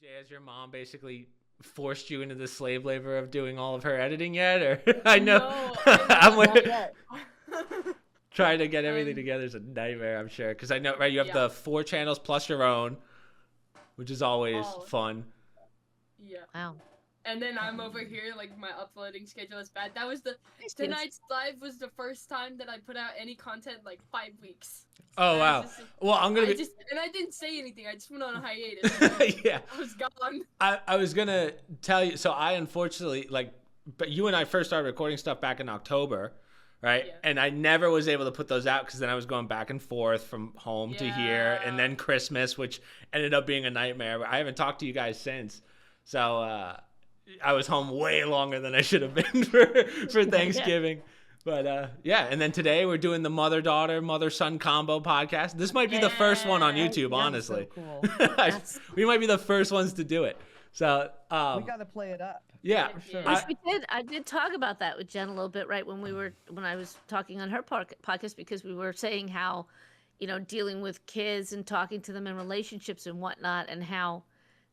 Jay, has your mom basically forced you into the slave labor of doing all of her editing yet? Or I know No, I'm not with, yet. trying to get everything together is a nightmare, I'm sure. Because I know, right? You have the 4 channels plus your own, which is always fun. Yeah. Wow. And then I'm over here, like, my uploading schedule is bad. That was tonight's live was the first time that I put out any content, like, 5 weeks. Oh, wow. Well, I'm going to be... and I didn't say anything. I just went on a hiatus. Yeah. I was gone. I was going to tell you, so I unfortunately, like, but you and I first started recording stuff back in October, right? Yeah. And I never was able to put those out because then I was going back and forth from home to here, and then Christmas, which ended up being a nightmare. I haven't talked to you guys since. So, I was home way longer than I should have been for Thanksgiving. But yeah, and then today we're doing the mother-daughter, mother-son combo podcast. This might be the first one on YouTube, honestly. So cool. We might be the first ones to do it. So we got to play it up. Yeah, for sure. We did. I did talk about that with Jen a little bit, right, when I was talking on her podcast, because we were saying how, you know, dealing with kids and talking to them in relationships and whatnot, and how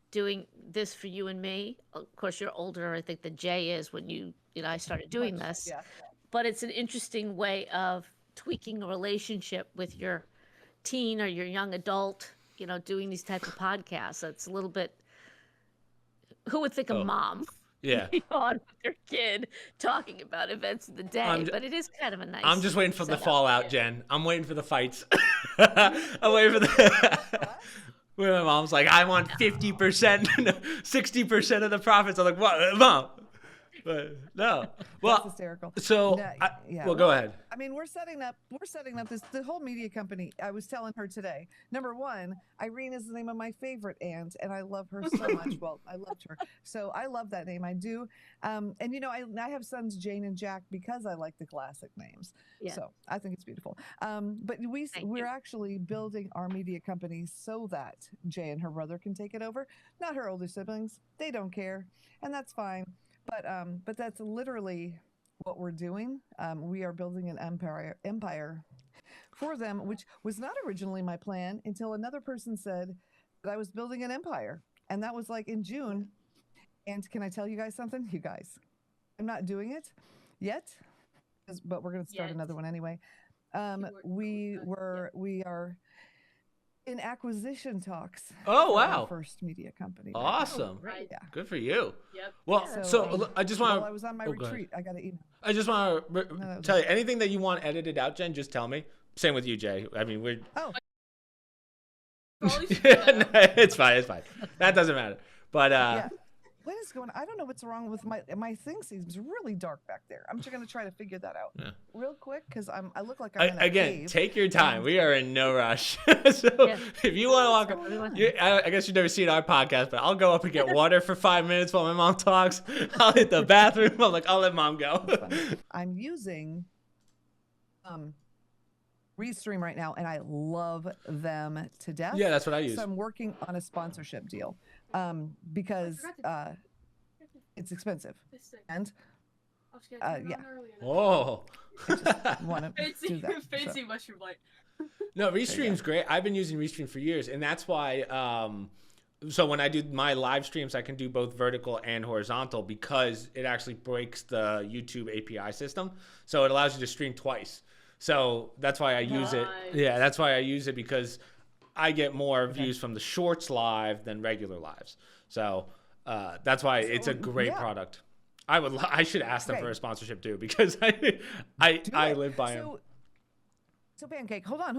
doing this for you and me. Of course, you're older, I think, than Jay is when you know, I started doing this. Yeah. But it's an interesting way of tweaking a relationship with your teen or your young adult, you know, doing these types of podcasts. It's a little bit, who would think a mom on with their kid talking about events of the day? But it is kind of a nice I'm just waiting for the fallout, Jen. I'm waiting for the fights. I'm waiting for the... Where my mom's like, I want 50%, 60% of the profits. I'm like, what, Mom? But no, well, that's hysterical. So, well, go ahead. I mean, we're setting up the whole media company. I was telling her today. Number one, Irene is the name of my favorite aunt, and I love her so much. Well, I loved her, so I love that name. I do. And you know, I have sons Jane and Jack because I like the classic names. Yeah. So I think it's beautiful. But we're actually building our media company so that Jay and her brother can take it over. Not her older siblings. They don't care, and that's fine. But that's literally what we're doing. We are building an empire for them, which was not originally my plan until another person said that I was building an empire. And that was like in June. And can I tell you guys something? You guys, I'm not doing it yet, but we're going to start another one anyway. We are in acquisition talks. Oh, wow. First media company. Awesome. Right. Yeah. Good for you. Yep. Well, so I just want to... While I was on my retreat, I got an email. I just want to tell you, anything that you want edited out, Jen, just tell me. Same with you, Jay. I mean, we're... Oh. No, it's fine. That doesn't matter. But... yeah. What is going on? I don't know what's wrong with my thing. Seems really dark back there. I'm just going to try to figure that out real quick because I look like I'm in a cave. Take your time. We are in no rush. So if you want to walk, I guess you've never seen our podcast, but I'll go up and get water for 5 minutes while my mom talks. I'll hit the bathroom. I'm like, I'll let mom go. I'm using Restream right now, and I love them to death. Yeah, that's what I use. So I'm working on a sponsorship deal because it's expensive. And yeah. Oh. I just want to do that. Fancy mushroom light. No, Restream's great. I've been using Restream for years, and that's why so when I do my live streams, I can do both vertical and horizontal because it actually breaks the YouTube API system. So it allows you to stream twice. So that's why I use it. Yeah, that's why I use it, because I get more views from the shorts live than regular lives. So that's why it's a great product. I should ask them for a sponsorship too, because I live by them. So Pancake, hold on.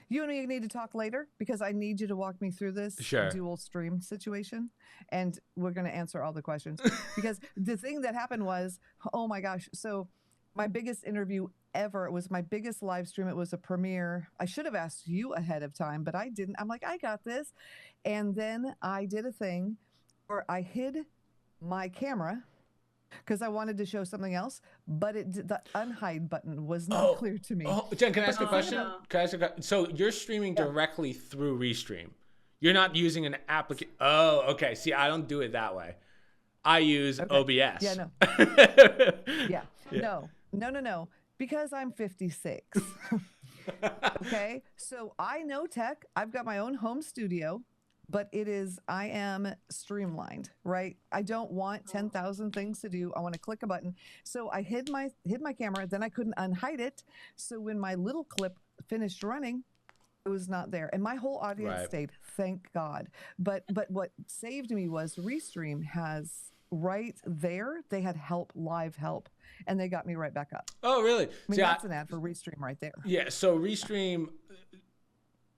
You and me need to talk later because I need you to walk me through this dual stream situation, and we're going to answer all the questions. Because the thing that happened was, oh my gosh, so my biggest interview ever, it was my biggest live stream. It was a premiere. I should have asked you ahead of time, but I didn't. I'm like, I got this. And then I did a thing where I hid my camera because I wanted to show something else, but the unhide button was not clear to me. Oh, Jen, can I ask a question? So you're streaming directly through Restream. You're not using an application. Oh, okay. See, I don't do it that way. I use OBS. Yeah, no. No. Because I'm 56. Okay. So I know tech. I've got my own home studio, but I am streamlined, right? I don't want 10,000 things to do. I want to click a button. So I hid my camera, then I couldn't unhide it. So when my little clip finished running, it was not there. And my whole audience stayed, thank God. But what saved me was Restream has right there, they had live help, and they got me right back up. Oh, really? I mean, that's an ad for Restream right there. Yeah, so Restream,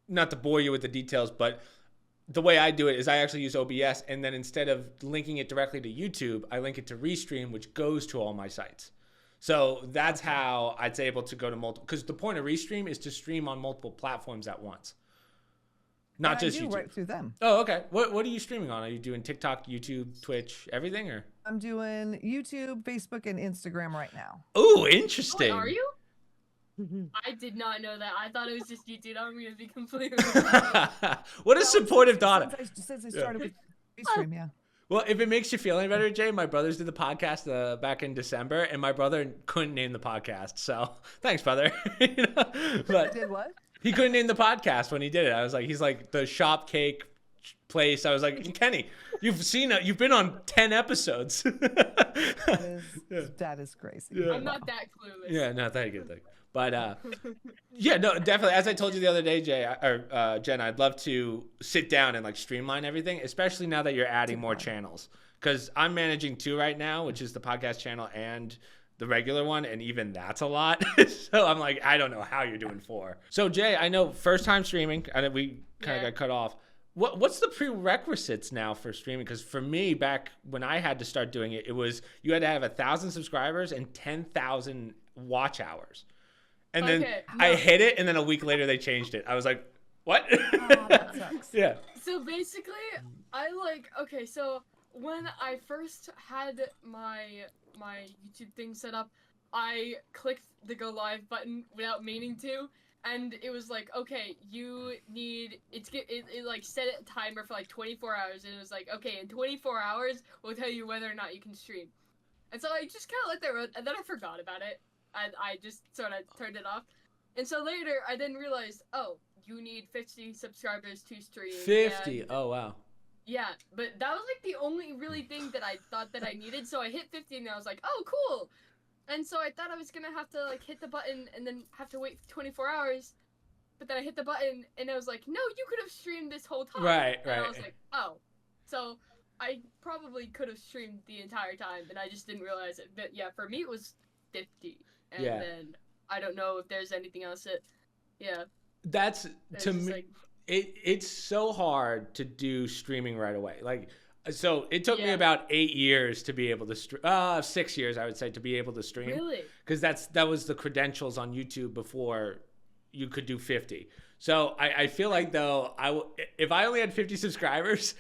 not to bore you with the details, but the way I do it is I actually use OBS, and then instead of linking it directly to YouTube, I link it to Restream, which goes to all my sites. So that's how I'd able to go to multiple, because the point of Restream is to stream on multiple platforms at once. Not just YouTube. Right through them. Oh, okay. What are you streaming on? Are you doing TikTok, YouTube, Twitch, everything, or? I'm doing YouTube, Facebook, and Instagram right now. Oh, interesting. Oh, are you? I did not know that. I thought it was just YouTube. I'm gonna be completely honest. What a supportive daughter. Since I started with Restream, yeah. Well, if it makes you feel any better, Jay, my brothers did the podcast back in December, and my brother couldn't name the podcast. So thanks, brother. But did what? He couldn't name the podcast when he did it. I was like, he's like the shop cake place. I was like, Kenny, you've been on 10 episodes. That is crazy. Yeah. I'm not that clueless. Yeah, no, thank you. But yeah, no, definitely. As I told you the other day, Jen, I'd love to sit down and like streamline everything, especially now that you're adding more channels. Because I'm managing 2 right now, which is the podcast channel and the regular one, and even that's a lot. So I'm like, I don't know how you're doing 4. So Jay, I know first time streaming, and we kind of got cut off. What's the prerequisites now for streaming? Because for me, back when I had to start doing it, it was you had to have 1,000 subscribers and 10,000 watch hours. And then I hit it, and then a week later they changed it. I was like, what? Oh, that sucks. Yeah. So basically, so when I first had my YouTube thing set up, I clicked the go live button without meaning to, and it was like, okay, you need it like set a timer for like 24 hours, and it was like, okay, in 24 hours we'll tell you whether or not you can stream. And so I just kind of let that run, and then I forgot about it. I just sort of turned it off. And so later, I then realized, oh, you need 50 subscribers to stream. 50? Oh, wow. Yeah, but that was like the only really thing that I thought that I needed. So I hit 50 and I was like, oh, cool. And so I thought I was going to have to like hit the button and then have to wait 24 hours. But then I hit the button and I was like, no, you could have streamed this whole time. Right. And I was like, oh. So I probably could have streamed the entire time, and I just didn't realize it. But yeah, for me, it was 50. And then I don't know if there's anything else that, That's, to me, like, it's so hard to do streaming right away. Like, so it took me about 8 years to be able to 6 years, I would say, to be able to stream. Really? Because that was the credentials on YouTube before you could do 50. So I feel like, though, if I only had 50 subscribers,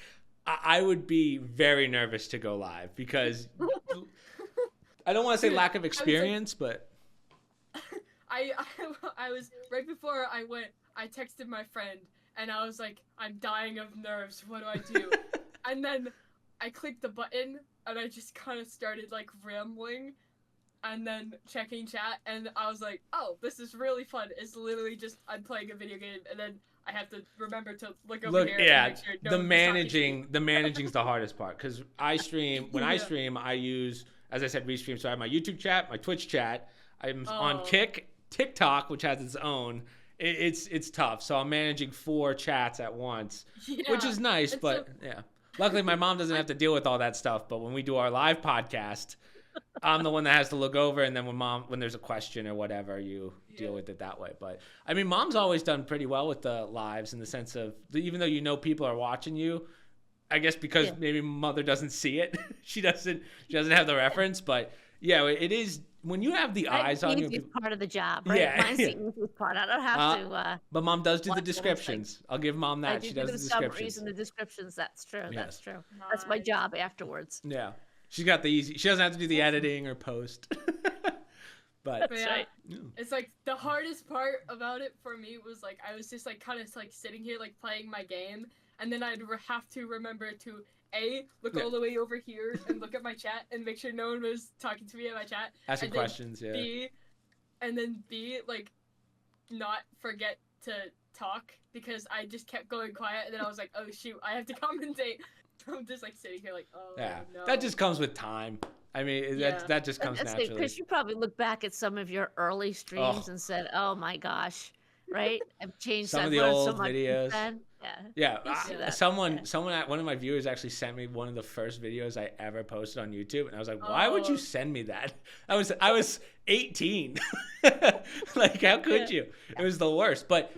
I would be very nervous to go live, because I don't want to say lack of experience, but I was right before I went, I texted my friend and I was like, I'm dying of nerves. What do I do? And then I clicked the button and I just kind of started like rambling and then checking chat, and I was like, oh, this is really fun. It's literally just I'm playing a video game, and then I have to remember to look over here and make sure the managing's the hardest part, because I stream I use, as I said, Restream. So I have my YouTube chat, my Twitch chat. I'm on TikTok, which has its own. It's tough. So I'm managing 4 chats at once, which is nice. But luckily my mom doesn't have to deal with all that stuff. But when we do our live podcast, I'm the one that has to look over, and then when there's a question or whatever, you deal with it that way. But I mean, mom's always done pretty well with the lives, in the sense of, even though people are watching you, I guess because maybe mother doesn't see it, she doesn't have the reference. But it is, when you have the eyes on you. It's part of the job, right? Mine's the easiest part. I don't have to. But mom does do the descriptions. I'll give mom that. She does the descriptions. And the descriptions. That's true. Yes. That's true. Nice. That's my job afterwards. Yeah. She's got the easy. She doesn't have to do the editing or post. But it's like the hardest part about it for me was like I was just like kind of like sitting here like playing my game, and then I'd have to remember to look all the way over here and look at my chat and make sure no one was talking to me in my chat. Asking questions, B, like not forget to talk because I just kept going quiet, and then I was like, oh shoot, I have to commentate. I'm just like sitting here like, oh no. That just comes with time. I mean, that just comes naturally. Because you probably look back at some of your early streams and said, "Oh my gosh, right? I've changed some I've of the learned old so much videos." then." Someone, one of my viewers actually sent me one of the first videos I ever posted on YouTube, and I was like, "Why would you send me that?" I was 18. Like, how could you? It was the worst. But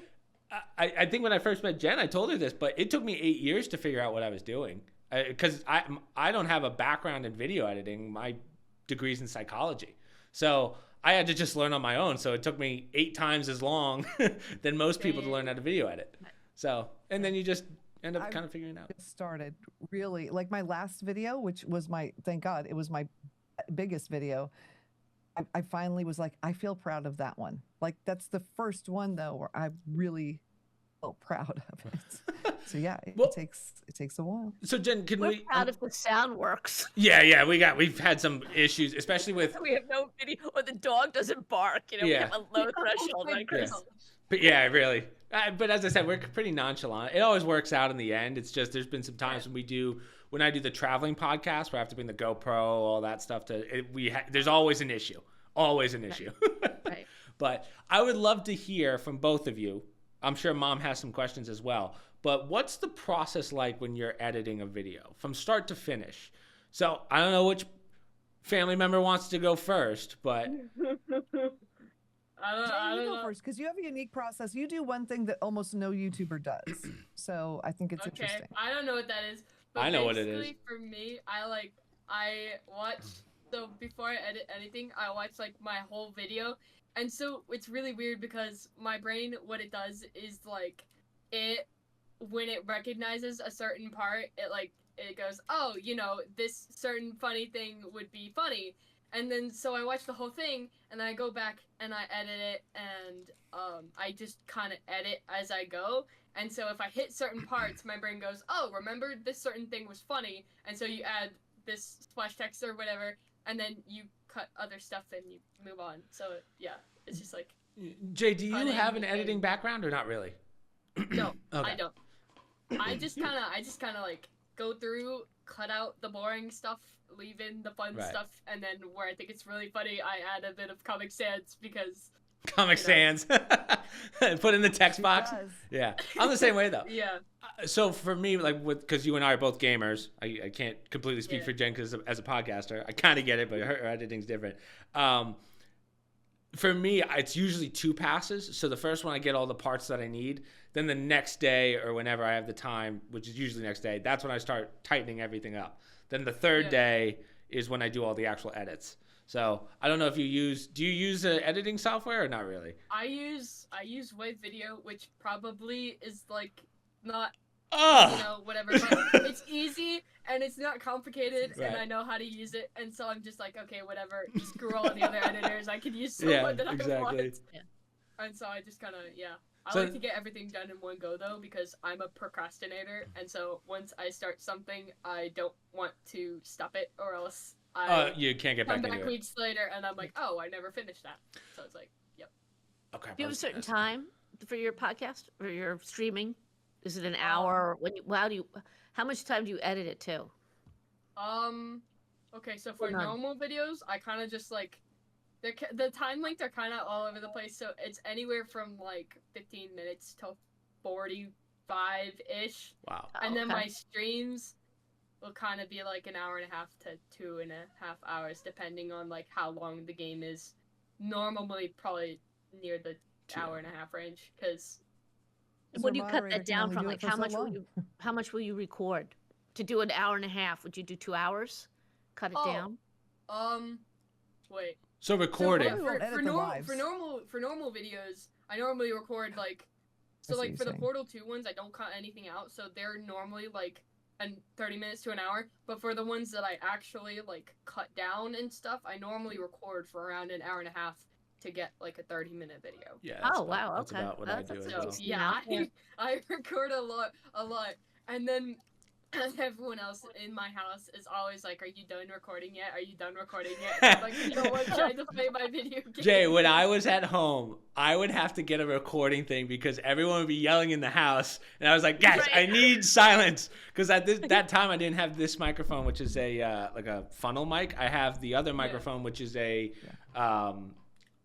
I think when I first met Jen, I told her this, but it took me 8 years to figure out what I was doing. Because I don't have a background in video editing. My degree's in psychology. So I had to just learn on my own. So it took me 8 times as long than most people to learn how to video edit. So, and then you just end up kind of figuring it out. Started really, like my last video, which was thank God, it was my biggest video. I finally was like, I feel proud of that one. Like, that's the first one though where I really felt proud of it. So yeah, it takes a while. So Jen, we're proud if the sound works. Yeah, we've had some issues, especially with we have no video, or the dog doesn't bark. We have a low threshold on Chris. But yeah, really. But as I said, we're pretty nonchalant. It always works out in the end. It's just there's been some times when I do the traveling podcast where I have to bring the GoPro, all that stuff. There's always an issue. Always an issue. Right. But I would love to hear from both of you. I'm sure Mom has some questions as well. But what's the process like when you're editing a video from start to finish? So I don't know which family member wants to go first, but I don't know. Go first, because you have a unique process. You do one thing that almost no YouTuber does. So I think it's interesting. I don't know what that is. But I know what it is. For me, I watch, so before I edit anything, I watch like my whole video. And so it's really weird because my brain, what it does is like when it recognizes a certain part, it goes, oh, this certain funny thing would be funny. And then so I watch the whole thing, and then I go back and I edit it, and I just kind of edit as I go. And so if I hit certain parts, my brain goes, oh, remember this certain thing was funny, and so you add this splash text or whatever, and then you cut other stuff and you move on. So yeah, it's just like. Jay, do you have an editing background or not really? No, okay. I don't. I just kind of like go through, cut out the boring stuff, leave in the fun stuff, and then where I think it's really funny, I add a bit of Comic Sans because. Comic Sans. Put in the text box. Yeah, I'm the same way though. Yeah. So for me, like because you and I are both gamers, I can't completely speak for Jen because as a podcaster, I kind of get it, but her editing's different. For me, it's usually 2 passes. So the first one, I get all the parts that I need. Then the next day or whenever I have the time, which is usually next day, that's when I start tightening everything up. Then the third day is when I do all the actual edits. So I don't know if do you use editing software or not really? I use Wave Video, which probably is like not, whatever, but it's easy and it's not complicated and I know how to use it. And so I'm just like, okay, whatever, screw all the other editors. I could use someone that I want. Yeah. And so I just kind of, I like to get everything done in one go though, because I'm a procrastinator. And so once I start something, I don't want to stop it or else you can't get back into it. Come back weeks later, and I'm like, oh, I never finished that. So it's like, yep. Okay. Do you have a certain time for your podcast or your streaming? Is it an hour? How much time do you edit it to? Okay, so for normal videos, I kind of just like, the time lengths are kind of all over the place. So it's anywhere from like 15 minutes to 45-ish. Wow. And then my streams will kind of be like an hour and a half to 2.5 hours, depending on like how long the game is. Normally, probably near the hour and a half range, because. What do you cut that down from? Like how much will you record to do an hour and a half? Would you do 2 hours? Cut it down. Wait. So recording. For normal videos, I normally record like. So like for the Portal 2 ones, I don't cut anything out, so they're normally like. And 30 minutes to an hour, but for the ones that I actually like cut down and stuff, I normally record for around an hour and a half to get like a 30-minute video. Yeah. Wow. That's about what I do as well. Yeah, I record a lot, and then everyone else in my house is always like, "Are you done recording yet? Are you done recording yet?" And I'm like, "No one's trying to play my video game." Jay, when I was at home, I would have to get a recording thing because everyone would be yelling in the house, and I was like, "Guys, I need silence." Because at that time, I didn't have this microphone, which is a like a funnel mic. I have the other microphone, which is a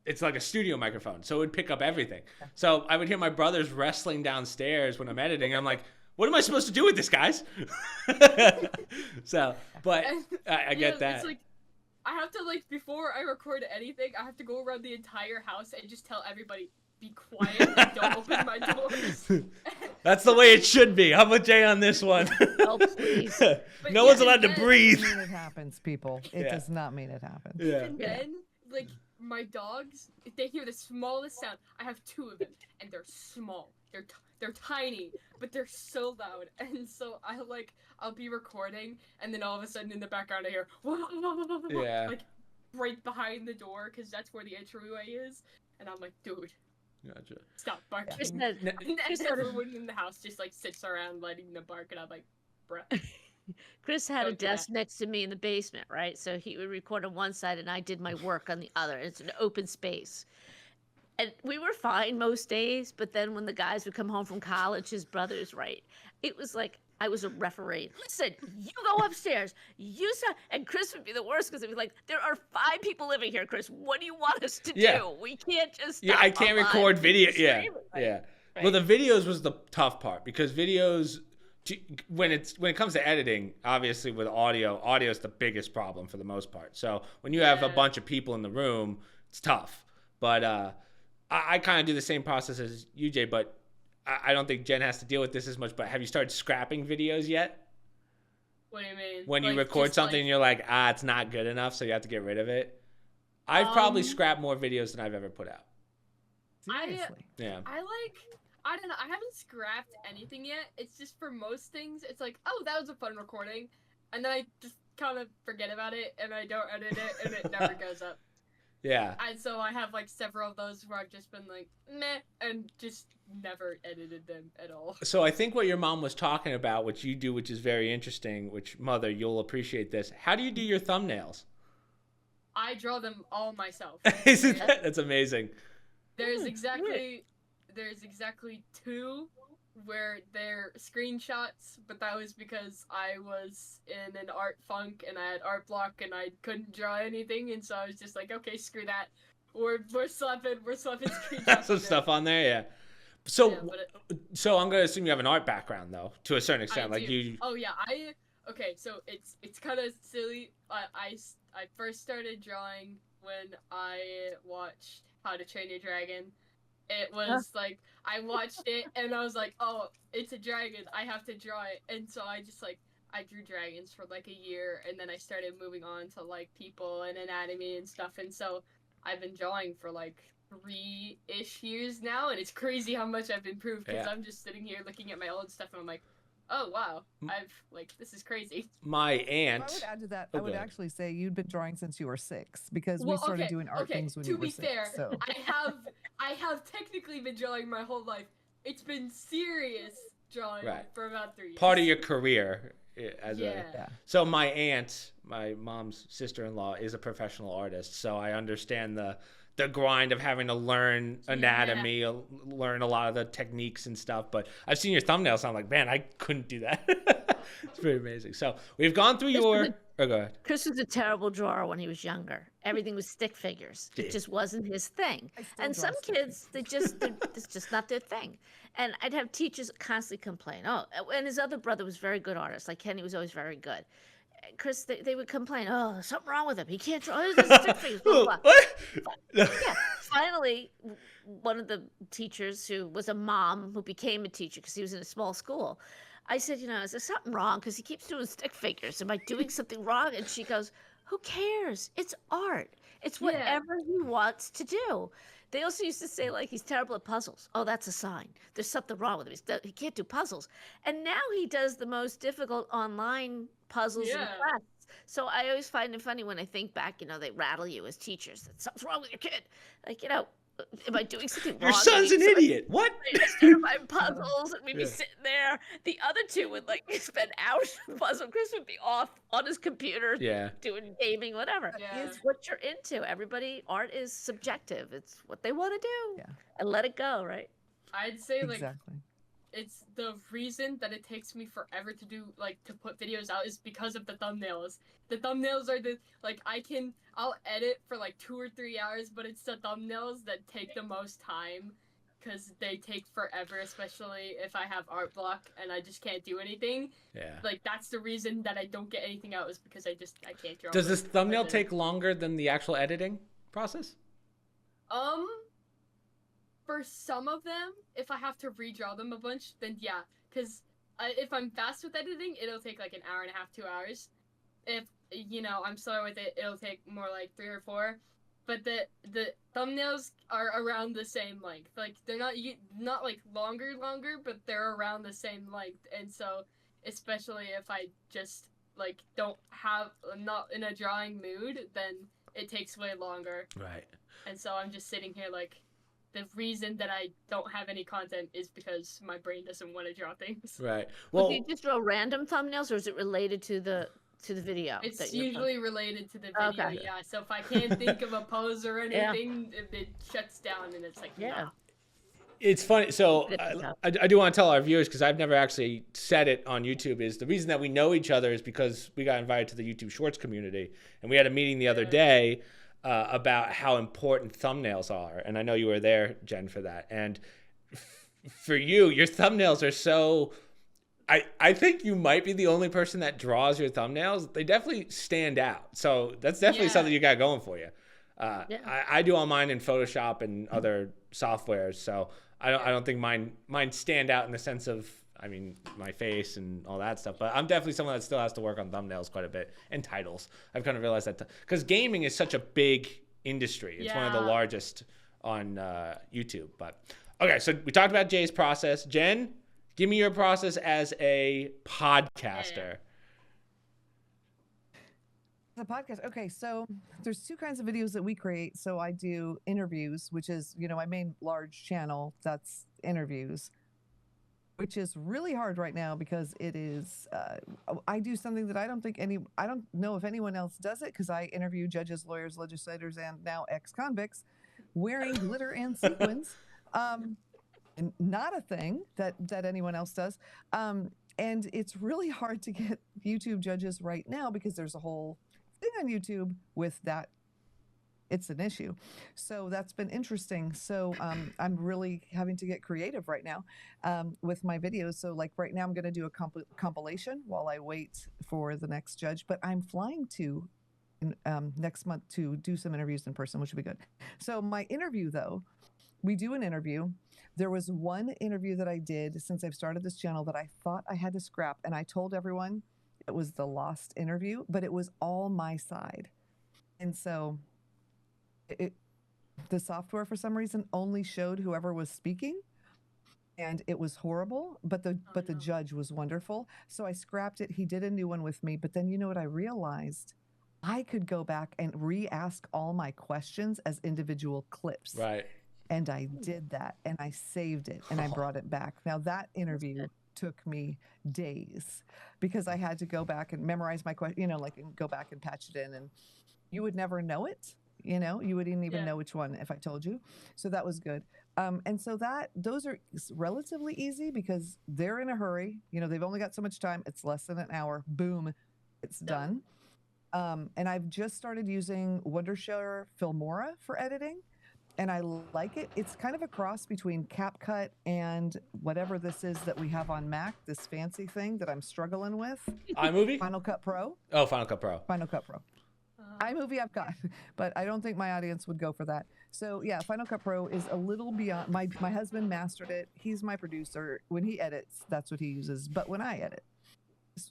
it's like a studio microphone, so it would pick up everything. So I would hear my brothers wrestling downstairs when I'm editing. I'm like, what am I supposed to do with this, guys? So, but I get that. It's like, I have to, like, before I record anything, I have to go around the entire house and just tell everybody, be quiet and don't open my doors. That's the way it should be. I'm with Jay on this one. Oh, please. No one's allowed to breathe. It doesn't mean it happens, people. It does not mean it happens. Yeah. And then, like, my dogs, if they hear the smallest sound, I have 2 of them, and they're small. They're tiny, but they're so loud. And so I'll be recording, and then all of a sudden in the background I hear, like, right behind the door, because that's where the entryway is. And I'm like, dude, Gotcha. stop barking. Yeah. And everyone in the house just, like, sits around letting them bark, and I'm like, bruh. Chris had a Don't do desk that. next to me in the basement, right? So he would record on one side and I did my work on the other. It's an open space. And we were fine most days, but then when the guys would come home from college, his brothers, right? It was like I was a referee. Listen, you go upstairs. You said, and Chris would be the worst because it'd be like, there are 5 people living here, Chris. What do you want us to do? We can't just I can't record video. Yeah, right? yeah. Right. Well, the videos was the tough part because videos, when it comes to editing, obviously with audio is the biggest problem for the most part. So when you have a bunch of people in the room, it's tough. But I kind of do the same process as you, Jay, but I don't think Jen has to deal with this as much. But have you started scrapping videos yet? What do you mean? When you Like, record just, something like, and you're like, it's not good enough, so you have to get rid of it. I've probably scrapped more videos than I've ever put out. Seriously. Yeah. I don't know. I haven't scrapped anything yet. It's just for most things, it's like, oh, that was a fun recording. And then I just kind of forget about it and I don't edit it and it never goes up. Yeah. And so I have like several of those where I've just been like, meh, and just never edited them at all. So I think what your mom was talking about, which you do, which is very interesting, which, Mother, you'll appreciate this. How do you do your thumbnails? I draw them all myself. That's amazing. There's exactly 2 where they're screenshots, but that was because I was in an art funk and I had art block and I couldn't draw anything, and so I was just like, okay, screw that. We're slapping screenshots. Some stuff on there, yeah. So, Yeah, so I'm gonna assume you have an art background though, to a certain extent, like you. Oh yeah, okay. So it's kind of silly. I first started drawing when I watched How to Train Your Dragon. It was like, I watched it and I was like, oh, it's a dragon, I have to draw it. And so I just like, I drew dragons for like a year and then I started moving on to like people and anatomy and stuff. And so I've been drawing for like 3-ish years now. And it's crazy how much I've improved because I'm just sitting here looking at my old stuff and I'm like, oh wow, this is crazy. My aunt. I would add to that. I would actually say you'd been drawing since you were 6 because we started doing art things when you were 6. To be fair, so. I have technically been drawing my whole life. It's been serious drawing for about 3 years. Part of your career So my aunt, my mom's sister-in-law, is a professional artist, so I understand the grind of having to learn anatomy, learn a lot of the techniques and stuff. But I've seen your thumbnails, and I'm like, man, I couldn't do that. It's pretty amazing. So we've gone through your. Oh, go ahead. Chris was a terrible drawer when he was younger. Everything was stick figures. It just wasn't his thing. And some kids, it's just not their thing. And I'd have teachers constantly complain. Oh, and his other brother was very good artist. Like Kenny was always very good. Chris, they would complain, oh, there's something wrong with him. He can't draw. His stick figures, blah, blah, blah. Yeah. Finally, one of the teachers who was a mom who became a teacher because he was in a small school, I said, is there something wrong? Because he keeps doing stick figures. Am I doing something wrong? And she goes, who cares? It's art. It's whatever he wants to do. They also used to say, like, he's terrible at puzzles. Oh, that's a sign. There's something wrong with him. He can't do puzzles. And now he does the most difficult online puzzles and quests. So I always find it funny when I think back, they rattle you as teachers that something's wrong with your kid. Like, am I doing something wrong? Your son's an idiot. What? I started buying puzzles, and we'd be Yeah. sitting there. The other two would like spend hours with puzzle. Chris would be off on his computer, Yeah. doing gaming, whatever. Yeah. It's what you're into. Art is subjective. It's what they want to do, Yeah. and let it go, right? I'd say like Exactly. it's the reason that it takes me forever to do to put videos out is because of the thumbnails. The thumbnails are I'll edit for like 2 or 3 hours, but it's the thumbnails that take the most time because they take forever, especially if I have art block and I just can't do anything. Yeah. Like that's the reason that I don't get anything out is because I can't draw. Does this thumbnail And then- take longer than the actual editing process? For some of them, if I have to redraw them a bunch, then yeah. Because if I'm fast with editing, it'll take like an hour and a half, 2 hours. If, I'm slow with it, it'll take more like 3 or 4. But the thumbnails are around the same length. Like, they're not like longer, but they're around the same length. And so, especially if I just, like, I'm not in a drawing mood, then it takes way longer. Right. And so I'm just sitting here like, the reason that I don't have any content is because my brain doesn't want to draw things. Right. Well, Well, do you just draw random thumbnails, or is it related to the video? It's that you're usually related to the video, Okay. yeah. So if I can't think of a pose or anything, it shuts down and it's like, Yeah. nah. it's funny. So Good I do want to tell our viewers, because I've never actually said it on YouTube, is the reason that we know each other is because we got invited to the YouTube Shorts community, and we had a meeting the other day about how important thumbnails are. And I know you were there, Jen, for that. And for you, your thumbnails are so... I think you might be the only person that draws your thumbnails. They definitely stand out. So that's definitely something you got going for you. I do all mine in Photoshop and other softwares. So I don't think mine stand out in the sense of, I mean, my face and all that stuff. But I'm definitely someone that still has to work on thumbnails quite a bit and titles. I've kind of realized that because gaming is such a big industry. It's one of the largest on YouTube. But okay, so we talked about Jay's process. Jen, give me your process as a podcaster. The podcast. Okay, so there's 2 kinds of videos that we create. So I do interviews, which is, my main large channel. That's interviews, which is really hard right now because it is, I do something that I don't know if anyone else does it, because I interview judges, lawyers, legislators, and now ex-convicts wearing glitter and sequins. And not a thing that anyone else does. And it's really hard to get YouTube judges right now because there's a whole thing on YouTube with that. It's an issue. So that's been interesting. So I'm really having to get creative right now with my videos. So like right now I'm going to do a compilation while I wait for the next judge, but I'm flying to next month to do some interviews in person, which would be good. So my interview though, we do an interview. There was one interview that I did since I've started this channel that I thought I had to scrap, and I told everyone it was the lost interview, but it was all my side. And so the software for some reason only showed whoever was speaking, and it was horrible, but the judge was wonderful. So I scrapped it. He did a new one with me, but then you know what I realized? I could go back and re-ask all my questions as individual clips. Right. And I did that, and I saved it, and I brought it back. Now that interview took me days because I had to go back and memorize my question, and go back and patch it in, and you would never know it. You wouldn't even know which one if I told you. So that was good. And so those are relatively easy because they're in a hurry. They've only got so much time. It's less than an hour. Boom, it's done. And I've just started using Wondershare Filmora for editing. And I like it. It's kind of a cross between CapCut and whatever this is that we have on Mac, this fancy thing that I'm struggling with. iMovie? Final Cut Pro. Oh, Final Cut Pro. Final Cut Pro. iMovie I've got, but I don't think my audience would go for that. So yeah, Final Cut Pro is a little beyond. My husband mastered it. He's my producer. When he edits, that's what he uses. But when I edit,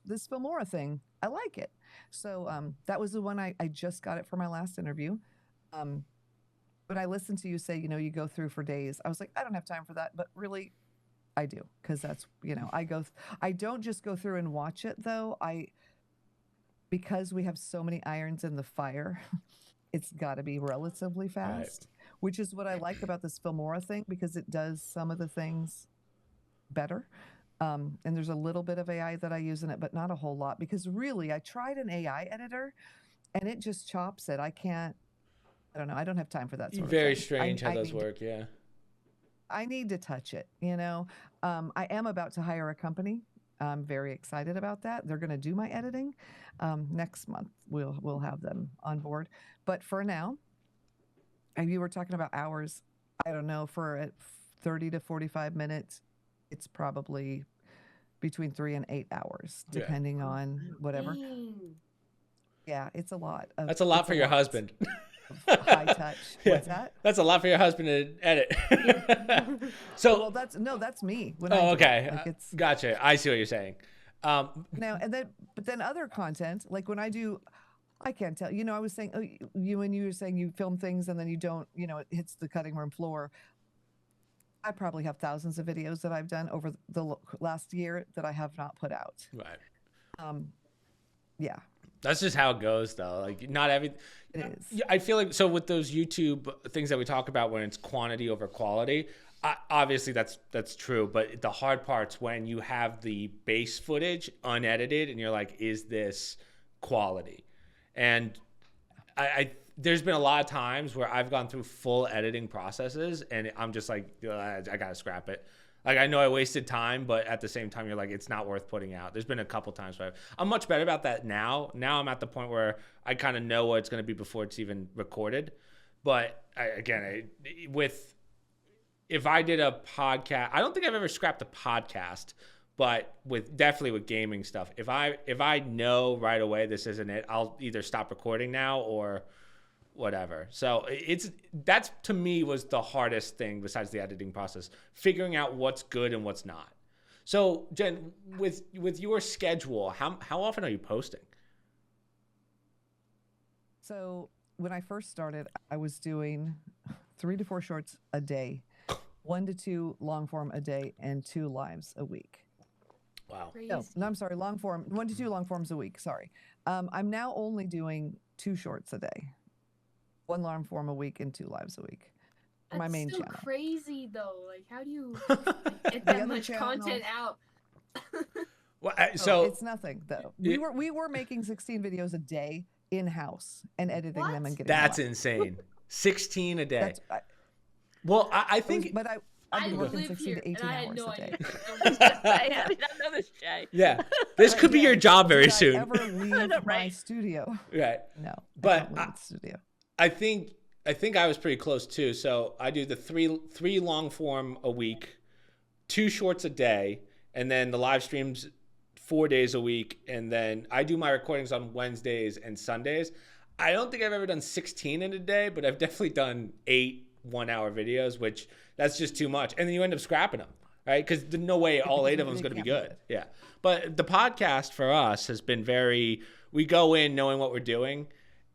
this Filmora thing, I like it. So that was the one I just got it for my last interview. When I listened to you say, you go through for days, I was like, I don't have time for that. But really, I do, because that's, I don't just go through and watch it though. Because we have so many irons in the fire, it's got to be relatively fast. which is what I like about this Filmora thing, because it does some of the things better. And there's a little bit of AI that I use in it, but not a whole lot, because really I tried an AI editor and it just chops it. I don't know. I don't have time for that sort of Very thing. strange how those work. Yeah. I need to touch it, you know. I am about to hire a company. I'm very excited about that. They're going to do my editing. Next month we'll have them on board. But for now, and you were talking about hours. I don't know, for 30 to 45 minutes, it's probably between 3 and 8 hours, depending on whatever. Dang. Yeah, it's a lot. That's a lot for your husband. High touch. Yeah. What's that? That's a lot for your husband to edit. So, well, that's me. When okay. Like it's gotcha. I see what you're saying. now but then other content, like when I do, I can't tell. You know, I was saying, when you were saying you film things and then you don't, you know, it hits the cutting room floor. I probably have thousands of videos that I've done over the last year that I have not put out. Right. Yeah. That's just how it goes, though. Like, not every. It is. I feel like, so with those YouTube things that we talk about when it's quantity over quality, obviously that's true. But the hard part's when you have the base footage unedited and you're like, is this quality? And there's been a lot of times where I've gone through full editing processes and I'm just like, I gotta scrap it. Like, I know I wasted time, but at the same time, you're like, it's not worth putting out. There's been a couple times where I'm much better about that now. Now I'm at the point where I kind of know what it's going to be before it's even recorded. But if I did a podcast, I don't think I've ever scrapped a podcast, but definitely with gaming stuff. If I know right away this isn't it, I'll either stop recording now or whatever. So that's to me was the hardest thing besides the editing process, figuring out what's good and what's not. So Jen, with your schedule, how often are you posting? So when I first started, I was doing 3 to 4 shorts a day, 1 to 2 long form a day, and 2 lives a week. Wow. No, I'm sorry, long form, 1 to 2 long forms a week. Sorry. I'm now only doing 2 shorts a day. 1 long form a week and 2 lives a week. For my main channel. That's so crazy, though. Like, how do you get that much content out? Well, so it's nothing though. We were making 16 videos a day in house and editing them and getting. That's them insane. 16 a day. I think. I've been working 16 to 18 hours a day. I did not know this, Jay. Yeah, this could be your job very soon. Did I ever leave my studio? Right. No, but I don't leave the studio. I think I was pretty close too. So I do the three long form a week, 2 shorts a day, and then the live streams 4 days a week, and then I do my recordings on Wednesdays and Sundays. I don't think I've ever done 16 in a day, but I've definitely done 8 1-hour videos, which that's just too much. And then you end up scrapping them, right? Because there's no way all 8 of them is going to be good. Yeah. But the podcast for us has been we go in knowing what we're doing.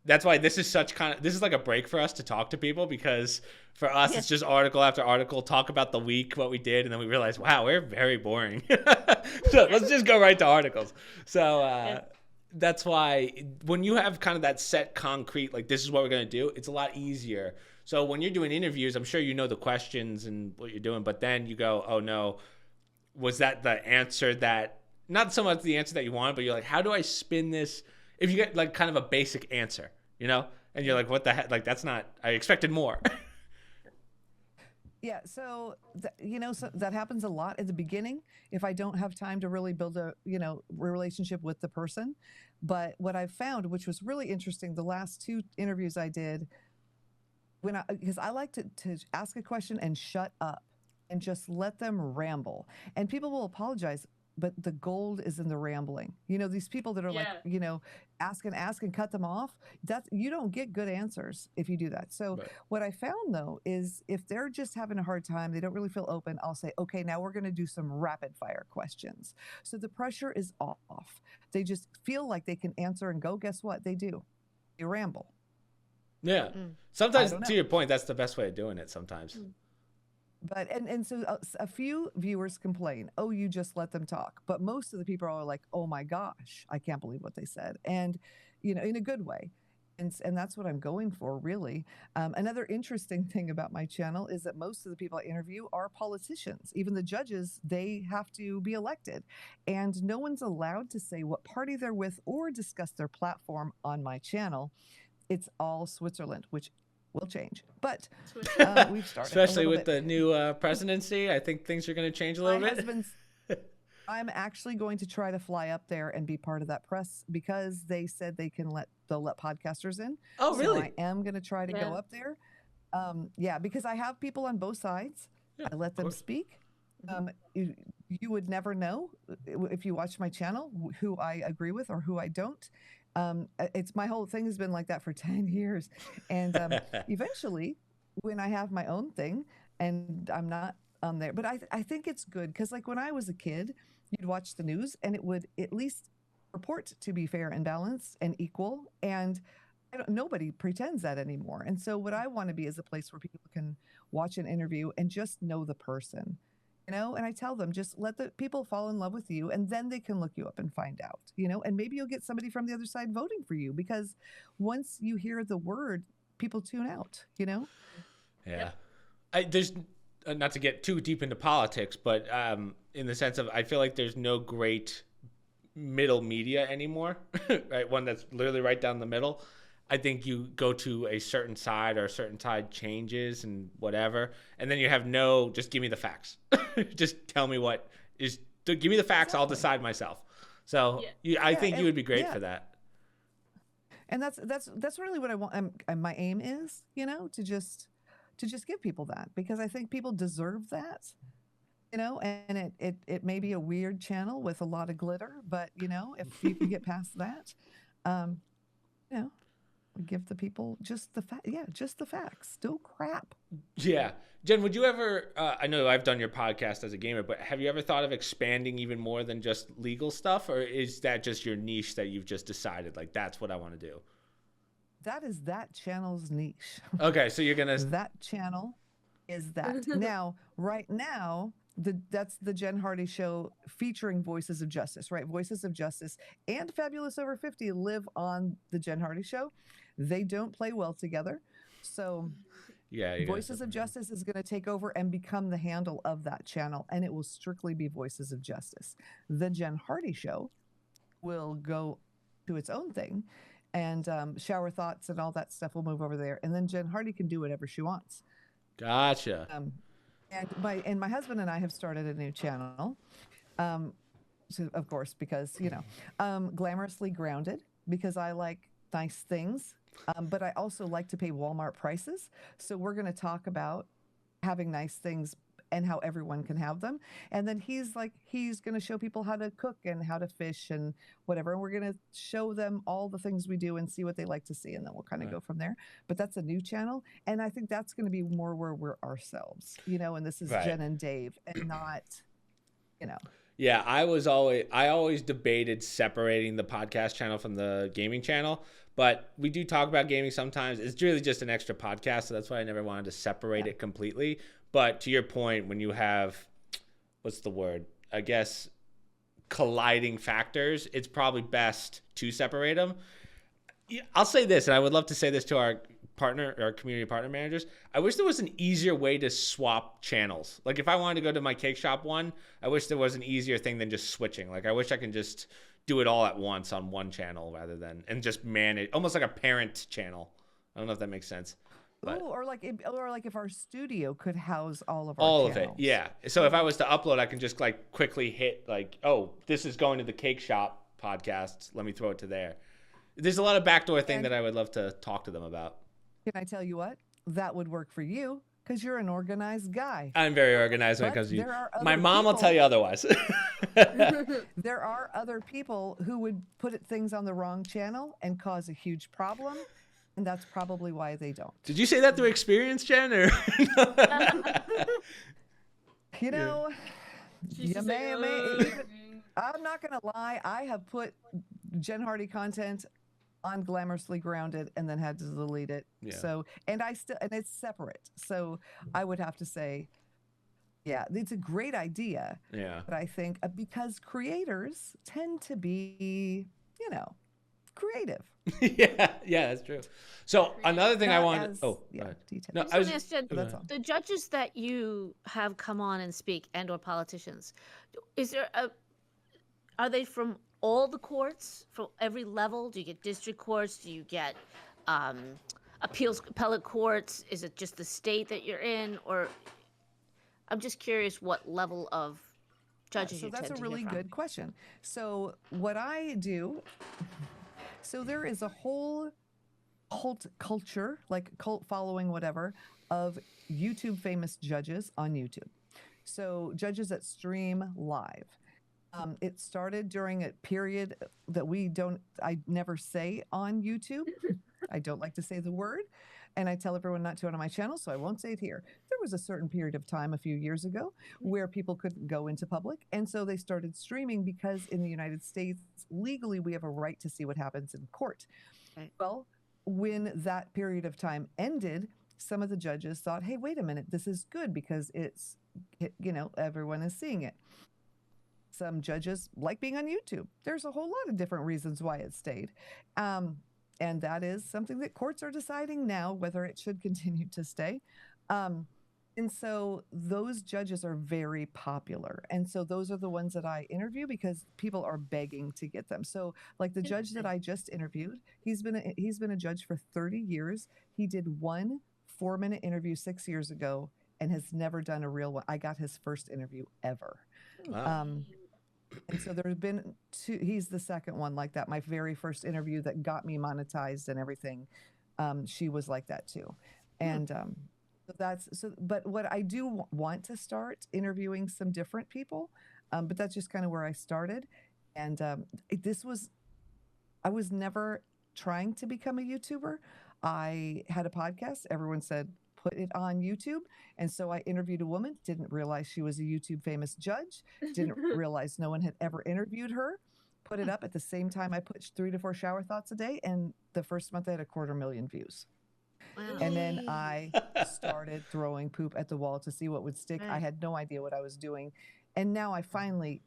That's why this is like a break for us to talk to people, because for us, It's just article after article, talk about the week, what we did. And then we realize, wow, we're very boring. So let's just go right to articles. So that's why when you have kind of that set concrete, like this is what we're going to do, it's a lot easier. So when you're doing interviews, I'm sure you know the questions and what you're doing, but then you go, oh no, was that the answer that, not so much the answer that you wanted, but you're like, how do I spin this? If you get like kind of a basic answer, you know, and you're like, what the heck? Like, that's not, I expected more. Yeah. So, so that happens a lot at the beginning if I don't have time to really build a, relationship with the person. But what I've found, which was really interesting, the last 2 interviews I did, because I like to ask a question and shut up and just let them ramble. And people will apologize, but the gold is in the rambling. These people that are ask and cut them off. You don't get good answers if you do that. So What I found though is if they're just having a hard time, they don't really feel open, I'll say, okay, now we're going to do some rapid fire questions. So the pressure is off. They just feel like they can answer and go. Guess what? They do. They ramble. Yeah. Sometimes, to your point, that's the best way of doing it sometimes. But and so a few viewers complain, oh, you just let them talk. But most of the people are like, oh my gosh, I can't believe what they said. And, in a good way. And that's what I'm going for, really. Another interesting thing about my channel is that most of the people I interview are politicians. Even the judges, they have to be elected. And no one's allowed to say what party they're with or discuss their platform on my channel. It's all Switzerland, which will change. But we've started. Especially with the new presidency. I think things are going to change a little bit. I'm actually going to try to fly up there and be part of that press because they said they'll let podcasters in. Oh, really? So I am going to try to go up there. Yeah, because I have people on both sides. Yeah, I let them speak. You would never know if you watch my channel who I agree with or who I don't. It's my whole thing has been like that for 10 years. And eventually, when I have my own thing and I'm not on there, but I think it's good because like when I was a kid, you'd watch the news and it would at least report to be fair and balanced and equal. And nobody pretends that anymore. And so what I want to be is a place where people can watch an interview and just know the person, and I tell them, just let the people fall in love with you and then they can look you up and find out, and maybe you'll get somebody from the other side voting for you because once you hear the word, people tune out, Yeah. There's not to get too deep into politics, but in the sense of I feel like there's no great middle media anymore, right? One that's literally right down the middle. I think you go to a certain side or a certain side changes and whatever, and then you have just give me the facts. Just tell me give me the facts. Exactly. I'll decide myself. So I think you would be great for that. And that's really what I want. My aim is, to just give people that because I think people deserve that, and it may be a weird channel with a lot of glitter, but if you can get past that, give the people just the facts. No crap. Yeah. Jen, would you ever, I know I've done your podcast as a gamer, but have you ever thought of expanding even more than just legal stuff? Or is that just your niche that you've just decided, like, that's what I want to do? That is that channel's niche. Okay. So you're going to. That channel is that. Now, right now, that's the Jen Hardy Show featuring Voices of Justice, right? Voices of Justice and Fabulous Over 50 live on the Jen Hardy Show. They don't play well together. So Voices of Justice is going to take over and become the handle of that channel, and it will strictly be Voices of Justice. The Jen Hardy Show will go to its own thing, and Shower Thoughts and all that stuff will move over there, and then Jen Hardy can do whatever she wants. Gotcha. And my husband and I have started a new channel, so of course, because Glamorously Grounded, because I like nice things, but I also like to pay Walmart prices. So we're going to talk about having nice things and how everyone can have them. And then he's going to show people how to cook and how to fish and whatever. And we're going to show them all the things we do and see what they like to see. And then we'll kind of go from there. But that's a new channel. And I think that's going to be more where we're ourselves, and this is Jen and Dave and not, Yeah, I always debated separating the podcast channel from the gaming channel, but we do talk about gaming sometimes. It's really just an extra podcast, so that's why I never wanted to separate it completely. But to your point, when you have, what's the word? I guess colliding factors, it's probably best to separate them. I'll say this, and I would love to say this to our community partner managers. I wish there was an easier way to swap channels. Like if I wanted to go to my Kakeshop one, I wish there was an easier thing than just switching. Like I wish I can just do it all at once on one channel rather than, and just manage, almost like a parent channel. I don't know if that makes sense. But, or like if our studio could house all of channels. Of it, yeah. So if I was to upload, I can just like quickly hit like, oh, this is going to the Kakeshop podcast. Let me throw it to there. There's a lot of backdoor thing that I would love to talk to them about. Can I tell you what? That would work for you because you're an organized guy. I'm very organized when it comes to you. My mom will tell you otherwise. There are other people who would put things on the wrong channel and cause a huge problem, and that's probably why they don't. Did you say that through experience, Jen? Or you may. I'm not going to lie. I have put Jen Hardy content on Glamorously Grounded and then had to delete it. Yeah. So, and it's separate. So I would have to say, yeah, it's a great idea. Yeah. But I think because creators tend to be, creative. yeah, that's true. So another thing I Not wanted. as, Oh, yeah, go ahead. detailed. No, I just I want was. to ask Jen, So that's all. the judges that you have come on and speak, and/or politicians, is there a are they from all the courts, from every level? Do you get district courts? Do you get um, appellate courts? Is it just the state that you're in, or I'm just curious what level of judges So you that's tend a to hear really from. good question. So what I do, so there is a whole cult culture, like cult following, whatever, of YouTube famous judges on YouTube. So judges that stream live. It started during a period that I never say on YouTube. I don't like to say the word, and I tell everyone not to on my channel, so I won't say it here. There was a certain period of time a few years ago where people couldn't go into public, and so they started streaming because in the United States, legally, we have a right to see what happens in court. Right. Well, when that period of time ended, some of the judges thought, hey, wait a minute, this is good because everyone is seeing it. Some judges like being on YouTube. There's a whole lot of different reasons why it stayed. And that is something that courts are deciding now whether it should continue to stay. And so those judges are very popular. And so those are the ones that I interview because people are begging to get them. So like the judge that I just interviewed, he's been a judge for 30 years. He did one 4-minute interview 6 years ago and has never done a real one. I got his first interview ever. Wow. And so there's been two. He's the second one like that. My very first interview that got me monetized and everything. She was like that too. And but what I do want to start interviewing some different people, but that's just kind of where I started. And I was never trying to become a YouTuber. I had a podcast. Everyone said, put it on YouTube. And so I interviewed a woman, didn't realize she was a YouTube famous judge, didn't realize no one had ever interviewed her. Put it up at the same time I put 3 to 4 shower thoughts a day. And the first month I had 250,000 views. Wow. And then I started throwing poop at the wall to see what would stick. Right. I had no idea what I was doing. And now I finally,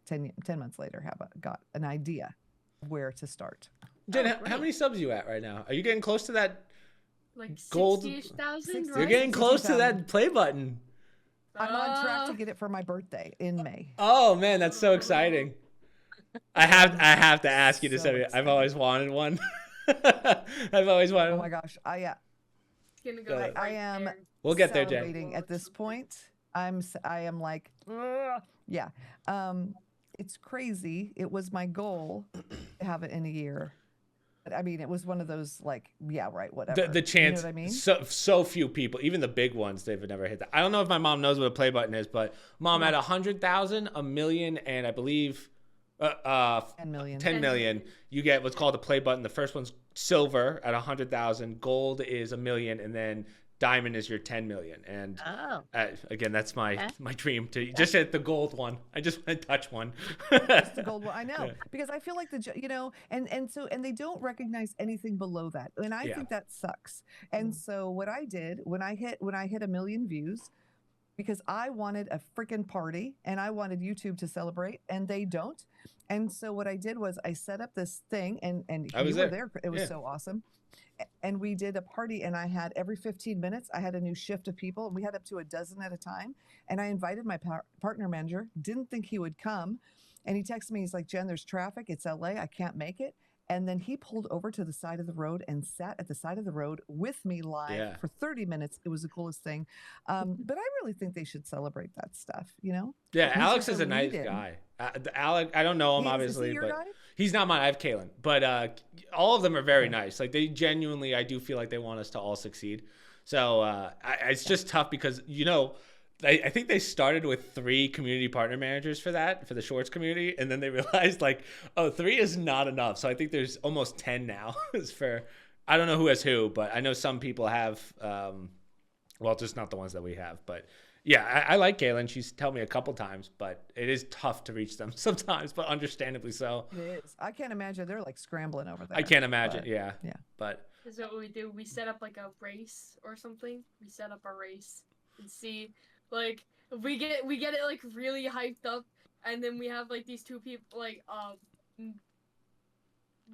10 months later, got an idea of where to start. Jen, Oh, how many subs are you at right now? Are you getting close to that Like gold? 60,000, You're right? getting close to 60,000. that play button. I'm on track to get it for my birthday in May. Oh man, that's so exciting. I have to ask you to So send me. I've excited. always wanted one. I've always wanted Oh one. my gosh. It's gonna go I right am there. We'll get there, Jay. Celebrating at this point. I am like, ugh. Yeah. It's crazy. It was my goal to have it in a year. But, I mean, it was one of those like, yeah, right, whatever. The chance, you know what I mean? so few people, even the big ones, they've never hit that. I don't know if my mom knows what a play button is, but mom at 100,000, a million, and I believe 10 million. 10 million, you get what's called a play button. The first one's silver at 100,000, gold is a million, and then diamond is your 10 million. And again, that's my dream to just hit the gold one. I just want to touch one. It's the gold one. I know, Yeah. because I feel like and they don't recognize anything below that, and I think that sucks. And so what I did when I hit 1 million views, because I wanted a freaking party and I wanted YouTube to celebrate, and they don't. And so what I did was I set up this thing, and I was you were there. there. It was so awesome. And we did a party, and I had every 15 minutes, I had a new shift of people, and we had up to a dozen at a time. And I invited my partner manager, didn't think he would come. And he texted me, he's like, Jen, there's traffic. It's LA. I can't make it. And then he pulled over to the side of the road and sat at the side of the road with me live for 30 minutes. It was the coolest thing. But I really think they should celebrate that stuff, you know? Yeah, He's Alex like is a nice lead-in. guy. Alex, I don't know him Is he obviously, your but guy? he's not mine. I have Kaylin, but all of them are very nice. Like they genuinely, I do feel like they want us to all succeed. So it's just tough because I think they started with 3 community partner managers for the shorts community, and then they realized 3 is not enough. So I think there's almost 10 now. I don't know who has who, but I know some people have. Well, just not the ones that we have, but. Yeah, I like Kaylin. She's told me a couple times, but it is tough to reach them sometimes, but understandably so. It is. I can't imagine they're like scrambling over there. I can't imagine. But, yeah. Yeah. But Is that what we do? We set up like a race or something. We set up a race and see, like, we get it like really hyped up, and then we have like these 2 people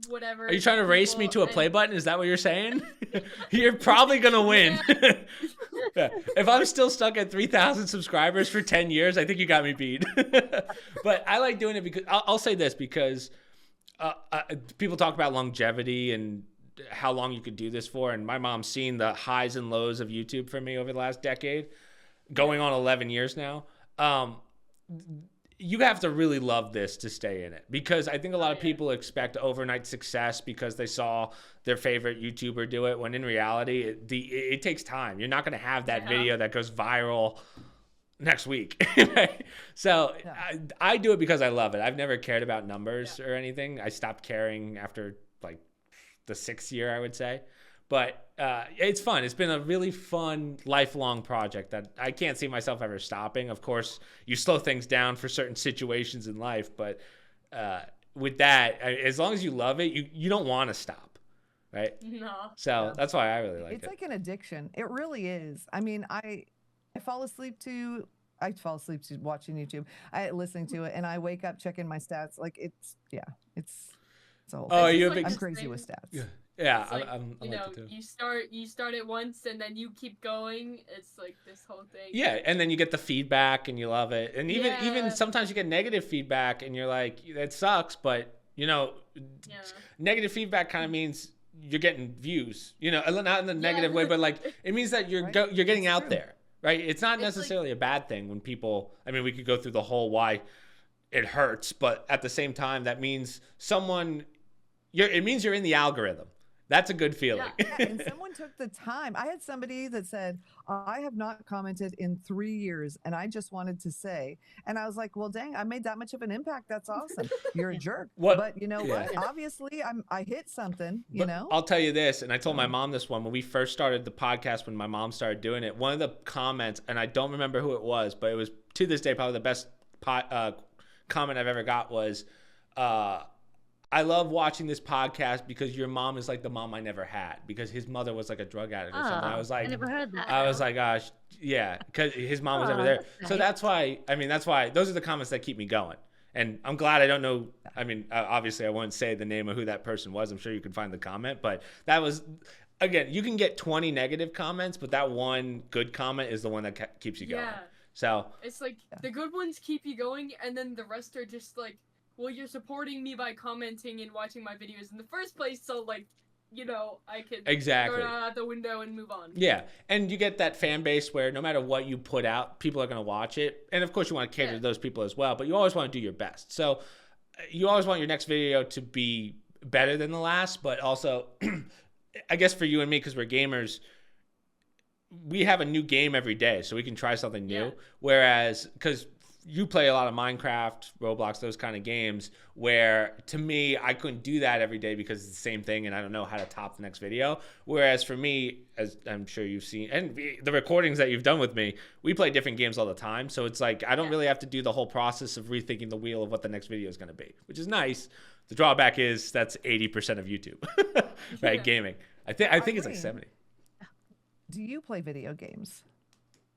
whatever. Are you trying to race me to a play button? Is that what you're saying? You're probably gonna win. Yeah. If I'm still stuck at 3,000 subscribers for 10 years, I think you got me beat. But I like doing it because I'll say this, because people talk about longevity and how long you could do this for. And my mom's seen the highs and lows of YouTube for me over the last decade, going on 11 years now. You have to really love this to stay in it, because I think a lot of people expect overnight success because they saw their favorite YouTuber do it, when in reality it takes time. You're not going to have that video that goes viral next week. So I do it because I love it. I've never cared about numbers or anything. I stopped caring after like the 6th year, I would say. But it's fun. It's been a really fun, lifelong project that I can't see myself ever stopping. Of course, you slow things down for certain situations in life, but with that, as long as you love it, you don't want to stop, right? No. So that's why I really like it. It's like an addiction. It really is. I mean, I fall asleep to watching YouTube, listening to it, and I wake up checking my stats. Like it's a whole thing. I'm crazy with stats. Yeah, it's like, I'm you like know, it too. you start it once and then you keep going. It's like this whole thing. Yeah, and then you get the feedback and you love it. And even sometimes you get negative feedback and you're like, it sucks, but you know, negative feedback kind of means you're getting views. You know, not in the negative way, but like it means that you're getting out there, right? It's not necessarily a bad thing when people. I mean, we could go through the whole why it hurts, but at the same time, that means it means you're in the algorithm. That's a good feeling. Yeah, and someone took the time. I had somebody that said, I have not commented in 3 years, and I just wanted to say, and I was like, well, dang, I made that much of an impact. That's awesome. You're a jerk. But you know what? Obviously, I hit something, you know? I'll tell you this, and I told my mom this one when we first started the podcast, when my mom started doing it, one of the comments, and I don't remember who it was, but it was to this day probably the best comment I've ever got was, I love watching this podcast because your mom is like the mom I never had, because his mother was like a drug addict or something. I was like, I never heard that. I was like, gosh, yeah, because his mom was never there. So that's why those are the comments that keep me going. And I'm glad I don't know. I mean, obviously I won't say the name of who that person was. I'm sure you can find the comment, but that was, again, you can get 20 negative comments, but that one good comment is the one that keeps you going. Yeah. So it's like the good ones keep you going, and then the rest are just like, well, you're supporting me by commenting and watching my videos in the first place, so, like, you know, I can throw it out the window and move on. Yeah, and you get that fan base where no matter what you put out, people are going to watch it. And, of course, you want to cater to those people as well, but you always want to do your best. So you always want your next video to be better than the last, but also, I guess for you and me, because we're gamers, we have a new game every day, so we can try something new. Yeah. Whereas, because you play a lot of Minecraft, Roblox, those kind of games, where to me, I couldn't do that every day because it's the same thing and I don't know how to top the next video. Whereas for me, as I'm sure you've seen, and the recordings that you've done with me, we play different games all the time. So it's like, I don't really have to do the whole process of rethinking the wheel of what the next video is going to be, which is nice. The drawback is that's 80% of YouTube, right? Gaming. I think it's like 70. Do you play video games?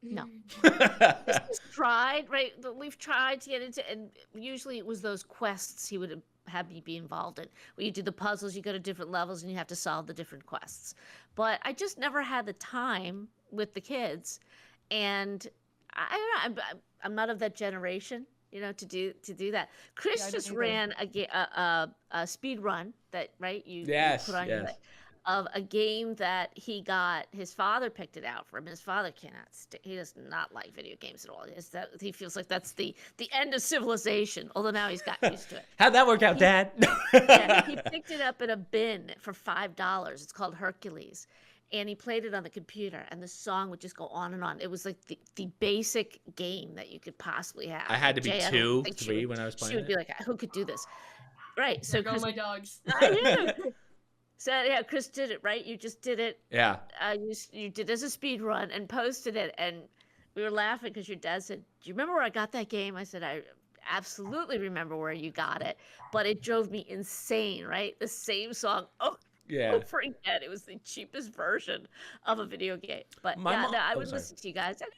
No. This tried, right? We've tried to get into, and usually it was those quests he would have me be involved in, where you do the puzzles, you go to different levels, and you have to solve the different quests. But I just never had the time with the kids, and I don't know. I'm not of that generation, you know, to do that. Chris just ran a speed run that, right? You put on your, of a game that his father picked it out for him. His father he does not like video games at all. He feels like that's the end of civilization, although now he's got used to it. How'd that work out, Dad? He picked it up in a bin for $5. It's called Hercules. And he played it on the computer, and the song would just go on and on. It was like the basic game that you could possibly have. I had to be 2, 3 when I was playing it. She would be like, who could do this? Right. So Chris, my dogs. So yeah, Chris did it, right? You just did it. Yeah. You did as a speed run and posted it, and we were laughing because your dad said, "Do you remember where I got that game?" I said, "I absolutely remember where you got it, but it drove me insane, right? The same song. Don't forget, it was the cheapest version of a video game. But I would listen to you guys. I didn't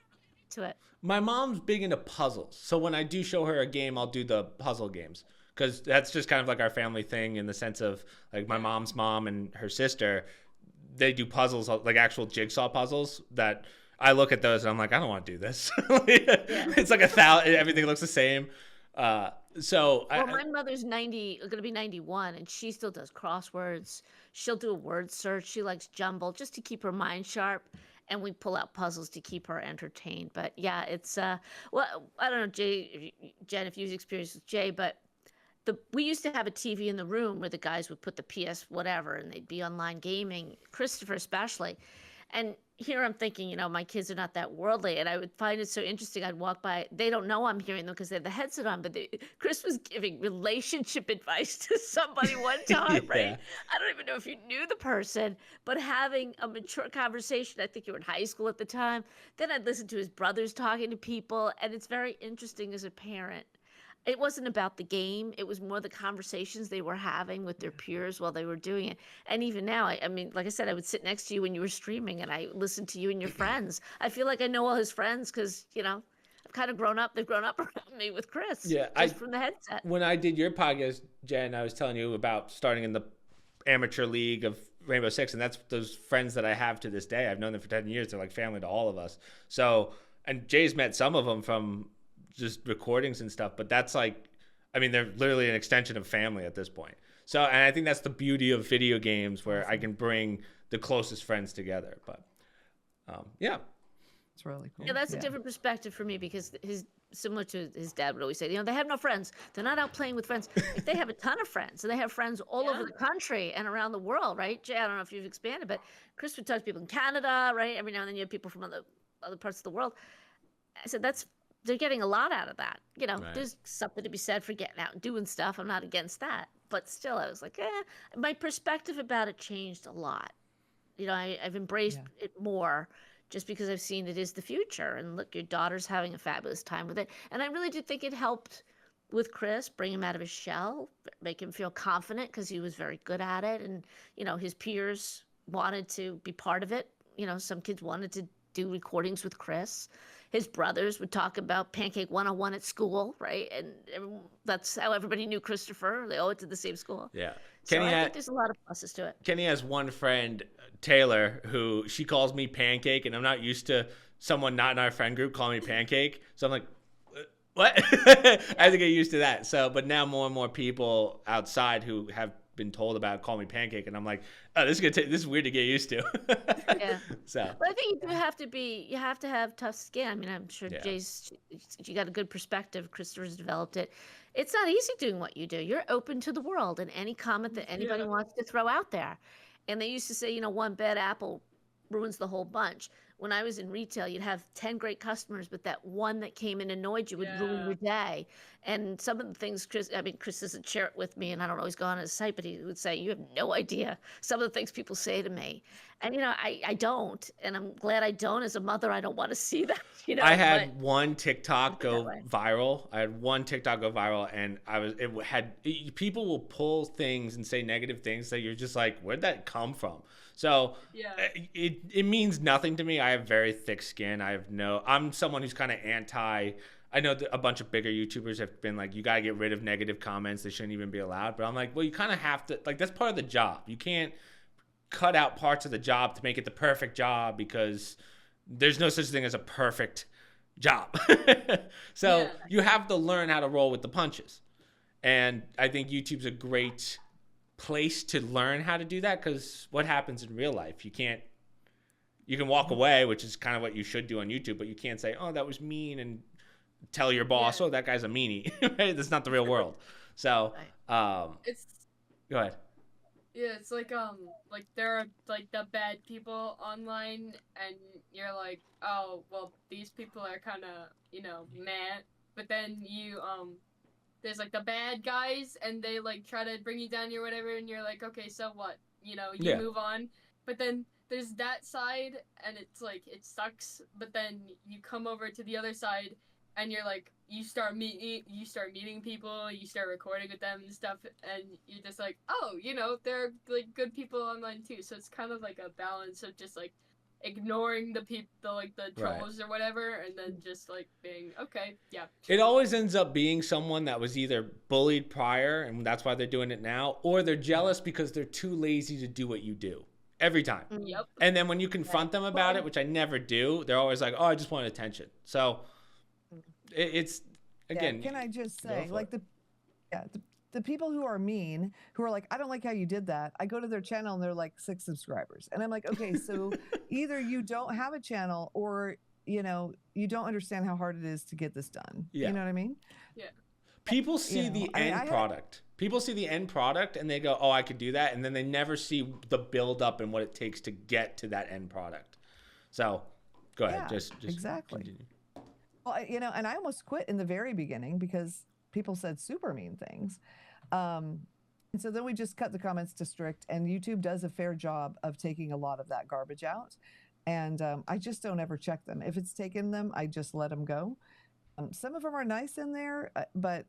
to it. My mom's big into puzzles, so when I do show her a game, I'll do the puzzle games. because that's just kind of like our family thing in the sense of like my mom's mom and her sister, they do puzzles, like actual jigsaw puzzles that I look at those and I'm like, I don't want to do this. It's like everything looks the same. So Well, my mother's 90, going to be 91, and she still does crosswords. She'll do a word search. She likes jumble just to keep her mind sharp, and we pull out puzzles to keep her entertained. But yeah, it's well, I don't know, Jen, if you've experienced with Jay, but we used to have a TV in the room where the guys would put the PS whatever, and they'd be online gaming, Christopher especially. And here I'm thinking, my kids are not that worldly, and I would find it so interesting. I'd walk by, they don't know I'm hearing them because they have the headset on, but Chris was giving relationship advice to somebody one time, right? I don't even know if you knew the person, but having a mature conversation. I think you were in high school at the time. Then I'd listen to his brothers talking to people, and it's very interesting as a parent. It wasn't about the game. It was more the conversations they were having with their peers while they were doing it. And even now, I mean, like I said, I would sit next to you when you were streaming, and I listened to you and your friends. I feel like I know all his friends because, I've kind of grown up. They've grown up around me with Chris. Yeah, just from the headset. When I did your podcast, Jen, I was telling you about starting in the amateur league of Rainbow Six, and that's those friends that I have to this day. I've known them for 10 years. They're like family to all of us. So, and Jay's met some of them from just recordings and stuff, but that's like, I mean, they're literally an extension of family at this point. So, and I think that's the beauty of video games, where I can bring the closest friends together. But yeah, it's really cool. Yeah, that's a different perspective for me, because similar to his dad would always say, they have no friends. They're not out playing with friends. Like, they have a ton of friends, and they have friends all over the country and around the world, right? Jay, I don't know if you've expanded, but Chris would talk to people in Canada, right? Every now and then you have people from other parts of the world. I said, they're getting a lot out of that. There's something to be said for getting out and doing stuff. I'm not against that. But still, I was like, my perspective about it changed a lot. I've embraced it more just because I've seen it is the future. And look, your daughter's having a fabulous time with it. And I really do think it helped with Chris, bring him out of his shell, make him feel confident, because he was very good at it. And, his peers wanted to be part of it. Some kids wanted to do recordings with Chris. His brothers would talk about Pancake 101 at school, right? And that's how everybody knew Christopher. They all went to the same school. Yeah. So I think there's a lot of pluses to it. Kenny has one friend, Taylor, who she calls me Pancake, and I'm not used to someone not in our friend group calling me Pancake. So I'm like, what? I have to get used to that. So, but now more and more people outside who have been told about call me Pancake, and I'm like, oh, this is weird to get used to. Yeah. So, but I think you have to have tough skin. I mean, I'm sure Jay's, you got a good perspective. Christopher's developed it. It's not easy doing what you do. You're open to the world and any comment that anybody wants to throw out there. And they used to say, one bad apple ruins the whole bunch. When I was in retail, you'd have 10 great customers, but that one that came and annoyed you would ruin your day. And some of the things Chris doesn't share it with me, and I don't always go on his site, but he would say, you have no idea some of the things people say to me. And, I don't. And I'm glad I don't. As a mother, I don't want to see that, I had one TikTok go viral. And people will pull things and say negative things that you're just like, where'd that come from? So it means nothing to me. I have very thick skin. I'm someone who's kind of anti. I know that a bunch of bigger YouTubers have been like, you got to get rid of negative comments. They shouldn't even be allowed. But I'm like, well, you kind of have to, like, that's part of the job. You can't cut out parts of the job to make it the perfect job, because there's no such thing as a perfect job. So you have to learn how to roll with the punches. And I think YouTube's a great place to learn how to do that, because what happens in real life, you can walk away, which is kind of what you should do on YouTube, but you can't say, oh, that was mean, and tell your boss, oh, that guy's a meanie. Right? That's not the real world. So it's go ahead. Yeah, it's like there are like the bad people online, and you're like, oh, well, these people are kind of mad, but then there's like the bad guys, and they like try to bring you down or whatever, and you're like, okay, so what? You move on. But then there's that side, and it's like, it sucks. But then you come over to the other side, and you're like, you start meeting people, you start recording with them and stuff, and you're just like, oh, there are like good people online too. So it's kind of like a balance of just like, ignoring the people, like the Right. trolls or whatever, and then just like being okay, yeah. It always ends up being someone that was either bullied prior, and that's why they're doing it now, or they're jealous because they're too lazy to do what you do every time. Yep. And then when you confront them about Well, it, which I never do, they're always like, "Oh, I just want attention." So it's again. Can I just say, for like the people who are mean, who are like, I don't like how you did that. I go to their channel and they're like 6 subscribers, and I'm like, okay, so either you don't have a channel, or you don't understand how hard it is to get this done. Yeah. You know what I mean? Yeah. People see You know, the I mean, end product. People see the end product and they go, "Oh, I could do that," and then they never see the build up and what it takes to get to that end product. So, go ahead. Yeah, Just exactly. continue. Well, and I almost quit in the very beginning because people said super mean things. And so then we just cut the comments to strict, and YouTube does a fair job of taking a lot of that garbage out. And I just don't ever check them. If it's taken them, I just let them go. Some of them are nice in there, but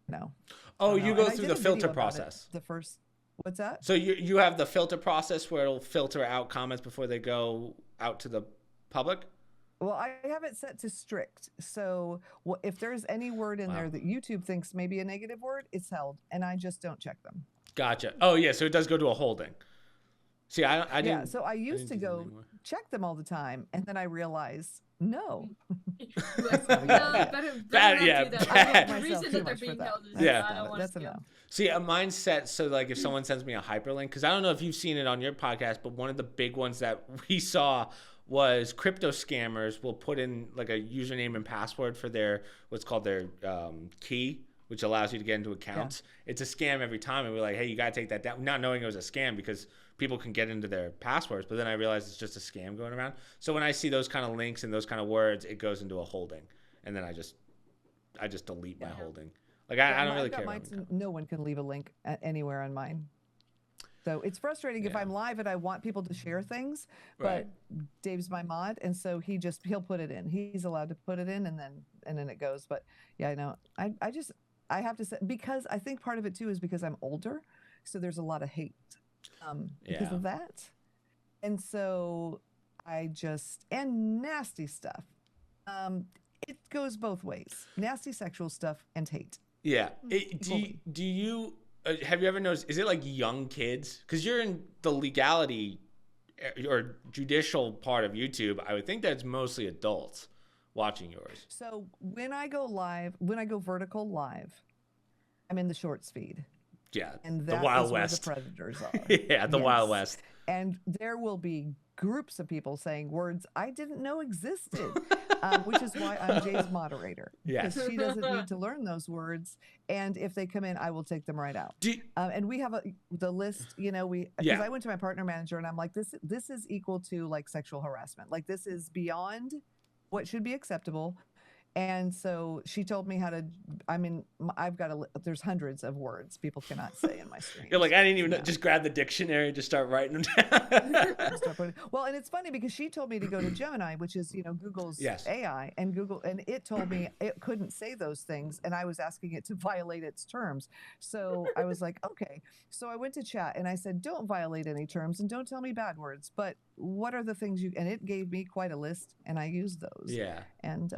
no. Oh, I don't you know. go And I through did the a filter video about it, process. the first, what's that? So you have the filter process where it'll filter out comments before they go out to the public? Well, I have it set to strict. So if there's any word in Wow. there that YouTube thinks may be a negative word, it's held, and I just don't check them. Gotcha. Oh, yeah, so it does go to a holding. See, I didn't. Yeah, so I used to didn't do that go anymore. check them all the time, and then I realized, no. Like, not a good no, idea. better Bad, not yeah, do that. bad. The Myself reason too that they're much for being that. held is Yeah. I don't want That's to a no. See, mine's set so like if someone sends me a hyperlink, because I don't know if you've seen it on your podcast, but one of the big ones that we saw was crypto scammers will put in like a username and password for their what's called their key, which allows you to get into accounts. It's a scam every time, and we're like, hey, you gotta take that down, not knowing it was a scam because people can get into their passwords. But then I realized it's just a scam going around. So when I see those kind of links and those kind of words, it goes into a holding, and then I just delete my holding. Like I don't really care. No one can leave a link anywhere on mine. So it's frustrating if I'm live and I want people to share things, but Right. Dave's my mod, and so he'll put it in. He's allowed to put it in, and then it goes. But yeah, I know. I have to say, because I think part of it too is because I'm older, so there's a lot of hate because of that, and so and nasty stuff. It goes both ways: nasty sexual stuff and hate. Yeah. Do you have you ever noticed? Is it like young kids? Because you're in the legality or judicial part of YouTube. I would think that's mostly adults watching yours. So when I go vertical live, I'm in the shorts feed. Yeah. And the that Wild is where West. the predators are. Yeah, the Wild West. And there will be groups of people saying words I didn't know existed, which is why I'm Jay's moderator. Yes. Because she doesn't need to learn those words. And if they come in, I will take them right out. And we have the list, because I went to my partner manager and I'm like, this is equal to like sexual harassment. Like this is beyond what should be acceptable. And so she told me how to, there's hundreds of words people cannot say in my stream. You're like, I didn't even know. Just grab the dictionary and just start writing them down. Well, and it's funny because she told me to go to Gemini, which is, Google's AI, and it told me it couldn't say those things. And I was asking it to violate its terms. So I was like, okay. So I went to chat and I said, don't violate any terms and don't tell me bad words, but what are the things and it gave me quite a list and I used those. Yeah. And,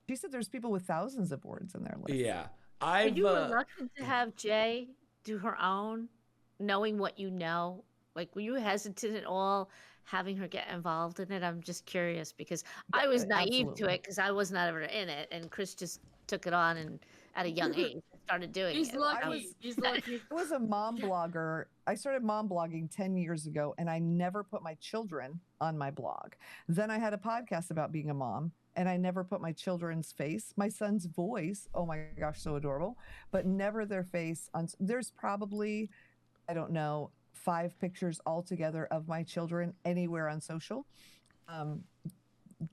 she said there's people with thousands of words in their list. Yeah. Are you reluctant to have Jay do her own, knowing what you know? Like, were you hesitant at all having her get involved in it? I'm just curious because I was naive to it because I was not ever in it, and Chris just took it on and at a young age started doing He's it. lucky. He's lucky. I was a mom blogger. I started mom blogging 10 years ago, and I never put my children on my blog. Then I had a podcast about being a mom, and I never put my children's face, my son's voice. Oh my gosh, so adorable, but never their face on. There's probably, I don't know, 5 pictures altogether of my children anywhere on social,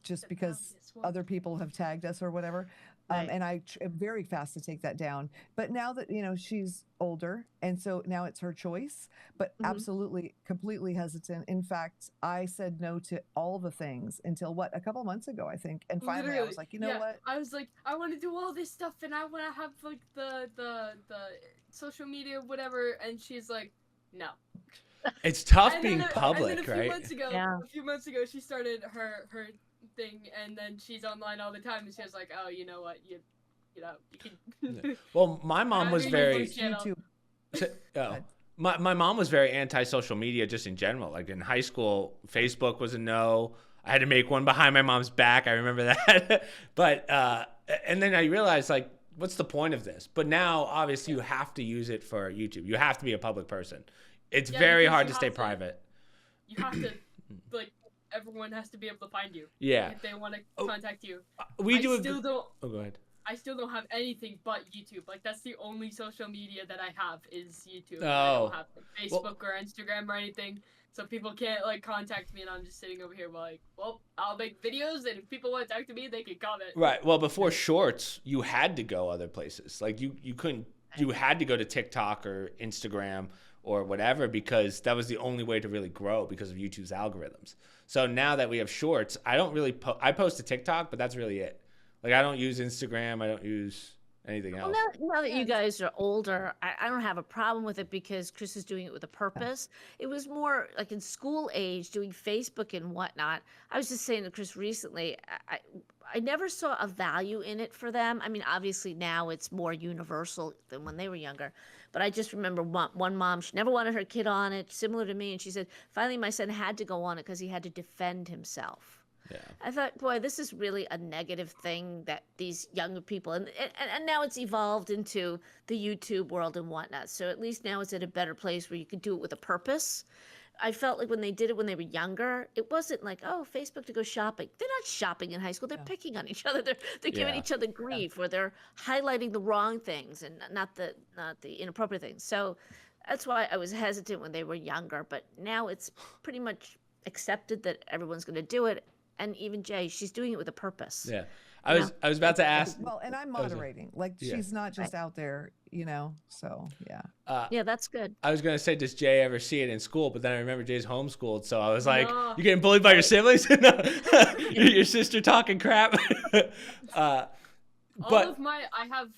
just because other people have tagged us or whatever. And I am very fast to take that down. But now that, she's older, and so now it's her choice, but absolutely, completely hesitant. In fact, I said no to all the things until a couple months ago, I think. And finally I was like, you know what? I was like, I want to do all this stuff and I want to have like the social media, whatever. And she's like, no. It's tough And being then, public, and then right? Yeah. a few months ago, she started her thing, and then she's online all the time, and she was like, oh, you know what, you know, you can. Well, my mom was Having very. YouTube channel. YouTube. Oh. My mom was very anti-social media just in general. Like in high school, Facebook was a no. I had to make one behind my mom's back. I remember that. But and then I realized, like, what's the point of this? But now, obviously, you have to use it for YouTube. You have to be a public person. It's Yeah, very because hard you to stay have to- private. You have to, like, everyone has to be able to find you. Yeah. Like, if they want to Oh, contact you. We I do. still don't. Oh, go ahead. I still don't have anything but YouTube. Like, that's the only social media that I have is YouTube. Oh. I don't have like, Well- Facebook or Instagram or anything. So people can't, like, contact me, and I'm just sitting over here like, well, I'll make videos, and if people want to talk to me, they can comment. Right. Well, before Shorts, you had to go other places. Like you couldn't. You had to go to TikTok or Instagram or whatever because that was the only way to really grow because of YouTube's algorithms. So now that we have Shorts, I don't really. I post to TikTok, but that's really it. Like I don't use Instagram. I don't use anything Well, else. now that you guys are older, I don't have a problem with it because Chris is doing it with a purpose. It was more like in school age, doing Facebook and whatnot. I was just saying to Chris recently, I never saw a value in it for them. I mean, obviously now it's more universal than when they were younger. But I just remember one mom, she never wanted her kid on it, similar to me. And she said, finally, my son had to go on it because he had to defend himself. Yeah. I thought, boy, this is really a negative thing that these younger people, and now it's evolved into the YouTube world and whatnot. So at least now it's at a better place where you can do it with a purpose. I felt like when they did it when they were younger, it wasn't like, oh, Facebook to go shopping. They're not shopping in high school. They're picking on each other. They're giving Yeah. each other grief, or they're highlighting the wrong things and not the inappropriate things. So that's why I was hesitant when they were younger. But now it's pretty much accepted that everyone's going to do it. And even Jay, she's doing it with a purpose. Yeah. I was about to ask. Well, and I'm was a- moderating. Like yeah. she's not just out there, you know. So yeah. Yeah, that's good. I was gonna say, does Jay ever see it in school? But then I remember Jay's homeschooled, so I was like, No. "You getting bullied by your siblings? No. Your sister talking crap." All But of my, I have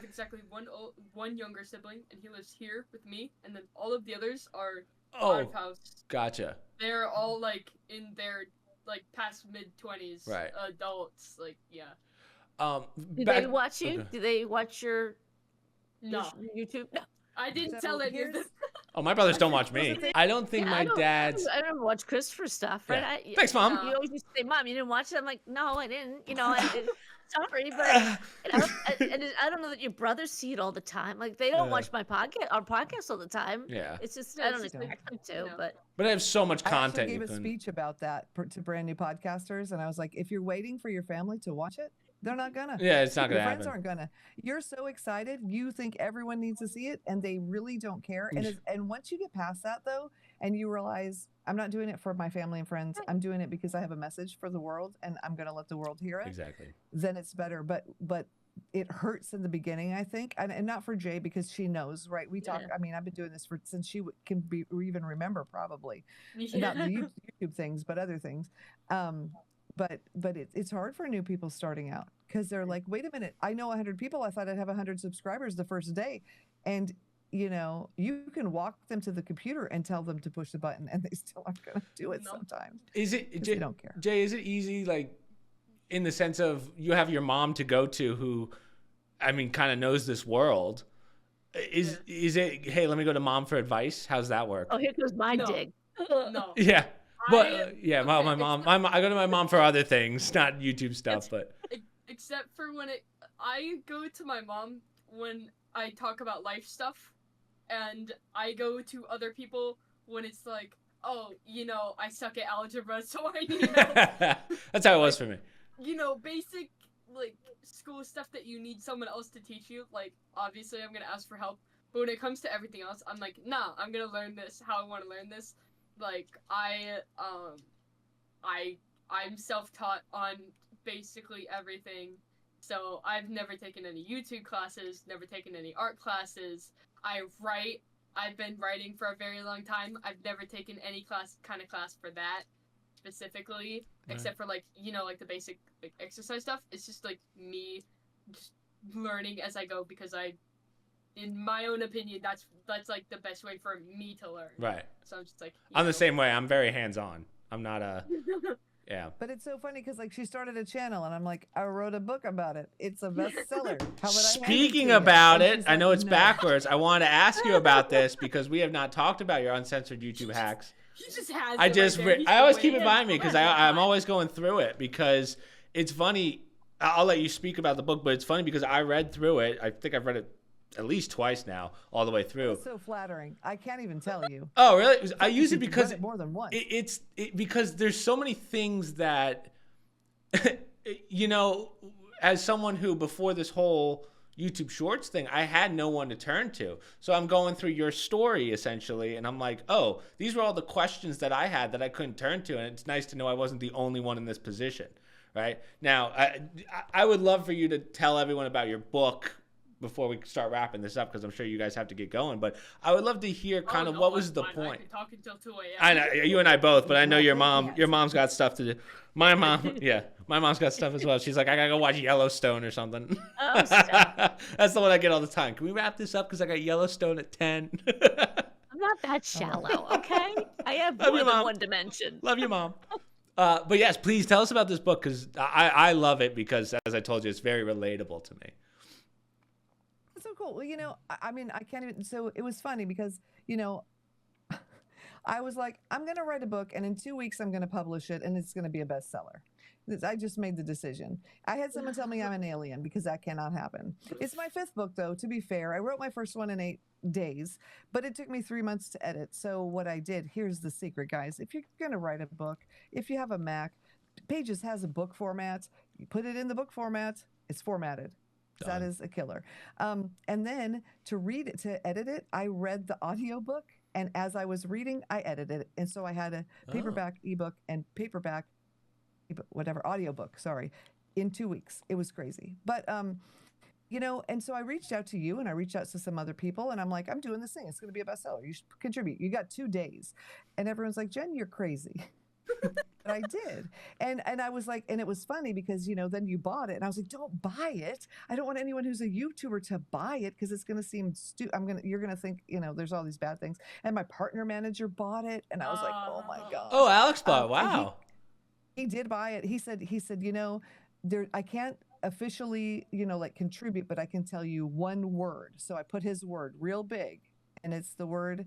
exactly one younger sibling, and he lives here with me, and then all of the others are out of house. gotcha. They're all like in their like past mid-20s, Right. adults. Like, yeah. Do they watch you? Okay. Do they watch your No, YouTube? No. I didn't So tell any of here's- this. Oh, my brothers don't watch me. I don't think Yeah, my dad's. I don't watch Christopher stuff, right? Yeah. Thanks, Mom. You always used to say, "Mom, you didn't watch it." I'm like, "No, I didn't." You know, sorry, but you know, I don't know that your brothers see it all the time. Like they don't watch our podcast all the time. Yeah. It's just No, I it's don't just expect them to, no. but But I have so much I actually content. gave you a couldn't- speech about that to brand new podcasters, and I was like, if you're waiting for your family to watch it, they're not gonna. Yeah, it's not Your gonna friends happen. aren't gonna. You're so excited, you think everyone needs to see it, and they really don't care. And once you get past that, though, and you realize I'm not doing it for my family and friends, I'm doing it because I have a message for the world, and I'm gonna let the world hear it. Exactly. Then it's better. But it hurts in the beginning, I think, and not for Jay because she knows, right? We talk. Yeah. I mean, I've been doing this since she can be or even remember probably Yeah. not the YouTube things, but other things. But it's hard for new people starting out because they're like, wait a minute, I know 100 people. I thought I'd have 100 subscribers the first day, and you know, you can walk them to the computer and tell them to push the button, and they still aren't going to do it No. sometimes. Is it? 'Cause Jay, they don't care. Jay, is it easy? Like, in the sense of you have your mom to go to, who, I mean, kind of knows this world. Is it? Hey, let me go to mom for advice. How's that work? oh, here goes my No. dig. No. Yeah. But I- well, okay, my mom. I go to my mom for other things, not YouTube stuff. It's- But Except for when I go to my mom when I talk about life stuff, and I go to other people when it's like, oh, you know, I suck at algebra, so I need help. that's how it was for me. You know, basic like school stuff that you need someone else to teach you. Like, obviously, I'm gonna ask for help. But when it comes to everything else, I'm like, nah, I'm gonna learn this how I want to learn this. Like, I'm self-taught on basically everything. So I've never taken any YouTube classes, never taken any art classes. I write. I've been writing for a very long time. I've never taken any class for that specifically, Right. except for like, you know, like the basic like exercise stuff. It's just like me just learning as I go because I in my own opinion, that's like the best way for me to learn. Right. So I'm just like, I'm the same way. I'm very hands-on. I'm not a yeah. But it's so funny because like she started a channel and I'm like, I wrote a book about it. It's a bestseller. How would I hand it Speaking to you? about And it, she's I know like, it's "No." backwards. I want to ask you about this because we have not talked about your uncensored YouTube hacks. He just has. I it just right there. He's I always waiting. keep it by me because I'm always going through it because it's funny. I'll let you speak about the book, but it's funny because I read through it. I think I've read it at least twice now, all the way through. It's so flattering. I can't even tell you. Oh, really? I use it You've because read it more than once. it's because there's so many things that you know, as someone who before this whole YouTube Shorts thing, I had no one to turn to. So I'm going through your story essentially, and I'm like, oh, these were all the questions that I had that I couldn't turn to, and it's nice to know I wasn't the only one in this position. Right now, I would love for you to tell everyone about your book before we start wrapping this up because I'm sure you guys have to get going. But I would love to hear kind of what was the point. I can talk until 2 a.m. I know you and I both, but I know your mom's got stuff to do. My mom, yeah, my mom's got stuff as well. She's like, I gotta go watch Yellowstone or something. Oh, stop. That's the one I get all the time. Can we wrap this up because I got Yellowstone at 10? I'm not that shallow, okay? I have Love more you, than Mom. one dimension. Love you, Mom. But yes, please tell us about this book because I love it because, as I told you, it's very relatable to me. That's so cool. Well, you know, I mean, I can't even. So it was funny because, you know, I was like, I'm going to write a book and in 2 weeks I'm going to publish it and it's going to be a bestseller. I just made the decision. I had someone tell me I'm an alien because that cannot happen. It's my 5th book, though, to be fair. I wrote my first one in 8 days, but it took me 3 months to edit. So what I did, here's the secret, guys. If you're going to write a book, if you have a Mac, Pages has a book format. You put it in the book format, it's formatted. That is a killer. And then to read it, to edit it, I read the audiobook. And as I was reading, I edited it. And so I had a paperback ebook and paperback, whatever, audiobook, sorry, in 2 weeks. It was crazy. But, you know, and so I reached out to you and I reached out to some other people and I'm like, I'm doing this thing. It's going to be a bestseller. You should contribute. You got 2 days. And everyone's like, Jen, you're crazy. And I did. And I was like, and it was funny because, you know, then you bought it and I was like, don't buy it. I don't want anyone who's a YouTuber to buy it because it's going to seem you're going to think, you know, there's all these bad things. And my partner manager bought it and I was like, oh my God. Oh, Alex bought. Wow. He did buy it. He said, you know, I can't officially, you know, like contribute, but I can tell you one word. So I put his word real big and it's the word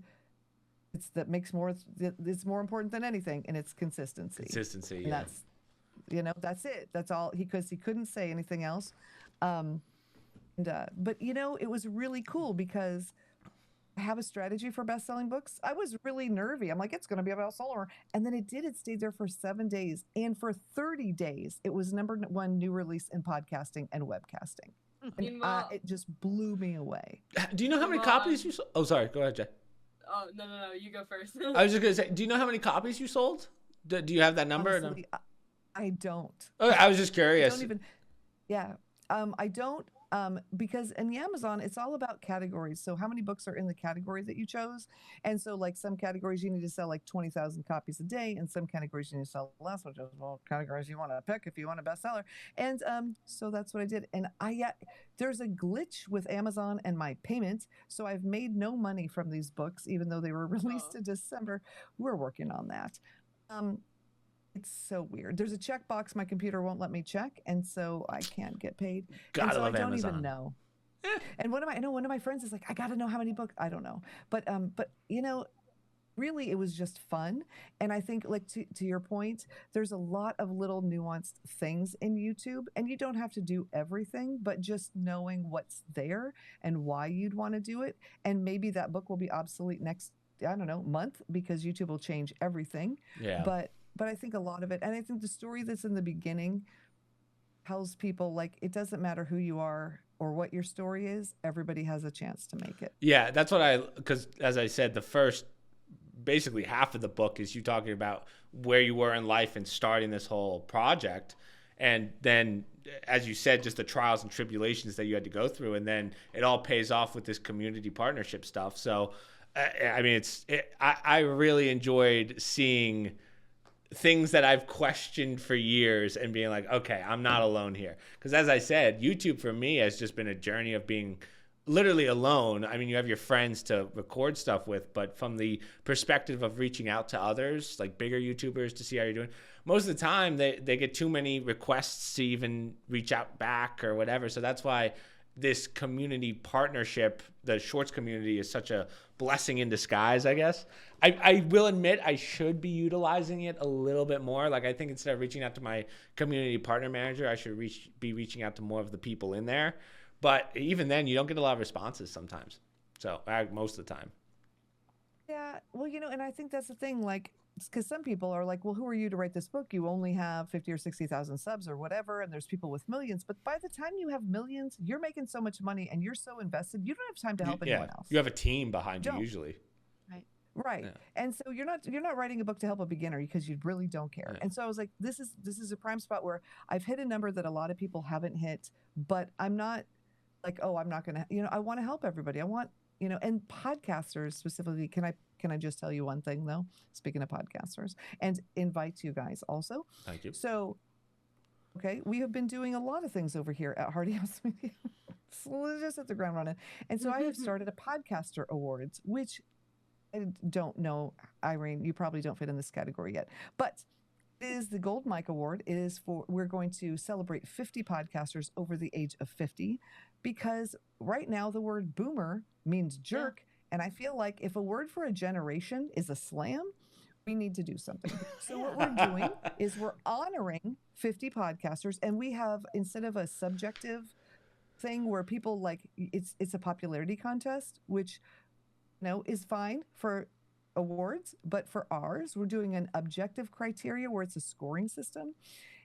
it's more important than anything, and it's consistency. Consistency, and yeah. That's, you know, that's it. That's all because he couldn't say anything else. But you know, it was really cool because I have a strategy for best-selling books. I was really nervy. I'm like, it's going to be a bestseller, and then it did. It stayed there for 7 days, and for 30 days, it was #1 new release in podcasting and webcasting. And it just blew me away. Do you know how many copies you sold? Oh, sorry. Go ahead, Jay. Oh, no, you go first. I was just going to say, do you know how many copies you sold? Do you have that number? Honestly, I don't. Okay, I was just curious. I don't, because in the Amazon, it's all about categories. So how many books are in the category that you chose? And so like some categories you need to sell like 20,000 copies a day, and some categories you need to sell less, which is categories you want to pick if you want a bestseller. And so that's what I did. And there's a glitch with Amazon and my payment. So I've made no money from these books, even though they were released in December. We're working on that. It's so weird. There's a checkbox my computer won't let me check, and so I can't get paid. Gotta so love I don't Amazon. even know. And one of my friends is like, I gotta know how many books. I don't know, but you know, really, it was just fun. And I think, like to your point, there's a lot of little nuanced things in YouTube, and you don't have to do everything, but just knowing what's there and why you'd want to do it, and maybe that book will be obsolete next, I don't know, month because YouTube will change everything. Yeah. But I think a lot of it, and I think the story that's in the beginning tells people, like, it doesn't matter who you are or what your story is, everybody has a chance to make it. Yeah, that's because as I said, the first basically half of the book is you talking about where you were in life and starting this whole project. And then, as you said, just the trials and tribulations that you had to go through. And then it all pays off with this community partnership stuff. So, I mean, I really enjoyed seeing things that I've questioned for years and being like, okay, I'm not alone here. Because as I said, YouTube for me has just been a journey of being literally alone. I mean, you have your friends to record stuff with, but from the perspective of reaching out to others, like bigger YouTubers, to see how you're doing, most of the time they get too many requests to even reach out back or whatever. So that's why this community partnership, the shorts community, is such a blessing in disguise, I guess. I will admit I should be utilizing it a little bit more. Like, I think instead of reaching out to my community partner manager, I should be reaching out to more of the people in there. But even then, you don't get a lot of responses sometimes. So most of the time. Yeah, well, and I think that's the thing, like, because some people are like, well, who are you to write this book? You only have 50 or 60,000 subs or whatever, and there's people with millions. But by the time you have millions, you're making so much money and you're so invested, you don't have time to help anyone else. You have a team behind you usually. Right. Yeah. And so you're not writing a book to help a beginner because you really don't care. Yeah. And so I was like, this is a prime spot where I've hit a number that a lot of people haven't hit, but I'm not like, oh, I'm not going to, I want to help everybody. I want, and podcasters specifically, can I just tell you one thing though? Speaking of podcasters, and invite you guys also. Thank you. So, okay, we have been doing a lot of things over here at Hardy House Media. So let's just hit the ground running. And so I have started a podcaster awards, which I don't know, Irene, you probably don't fit in this category yet, but it is the Gold Mic Award. It is we're going to celebrate 50 podcasters over the age of 50, because right now the word boomer means jerk. Yeah. And I feel like if a word for a generation is a slam, we need to do something. So what we're doing is we're honoring 50 podcasters, and we have, instead of a subjective thing where people like, it's a popularity contest, which is fine for awards, but for ours, we're doing an objective criteria where it's a scoring system.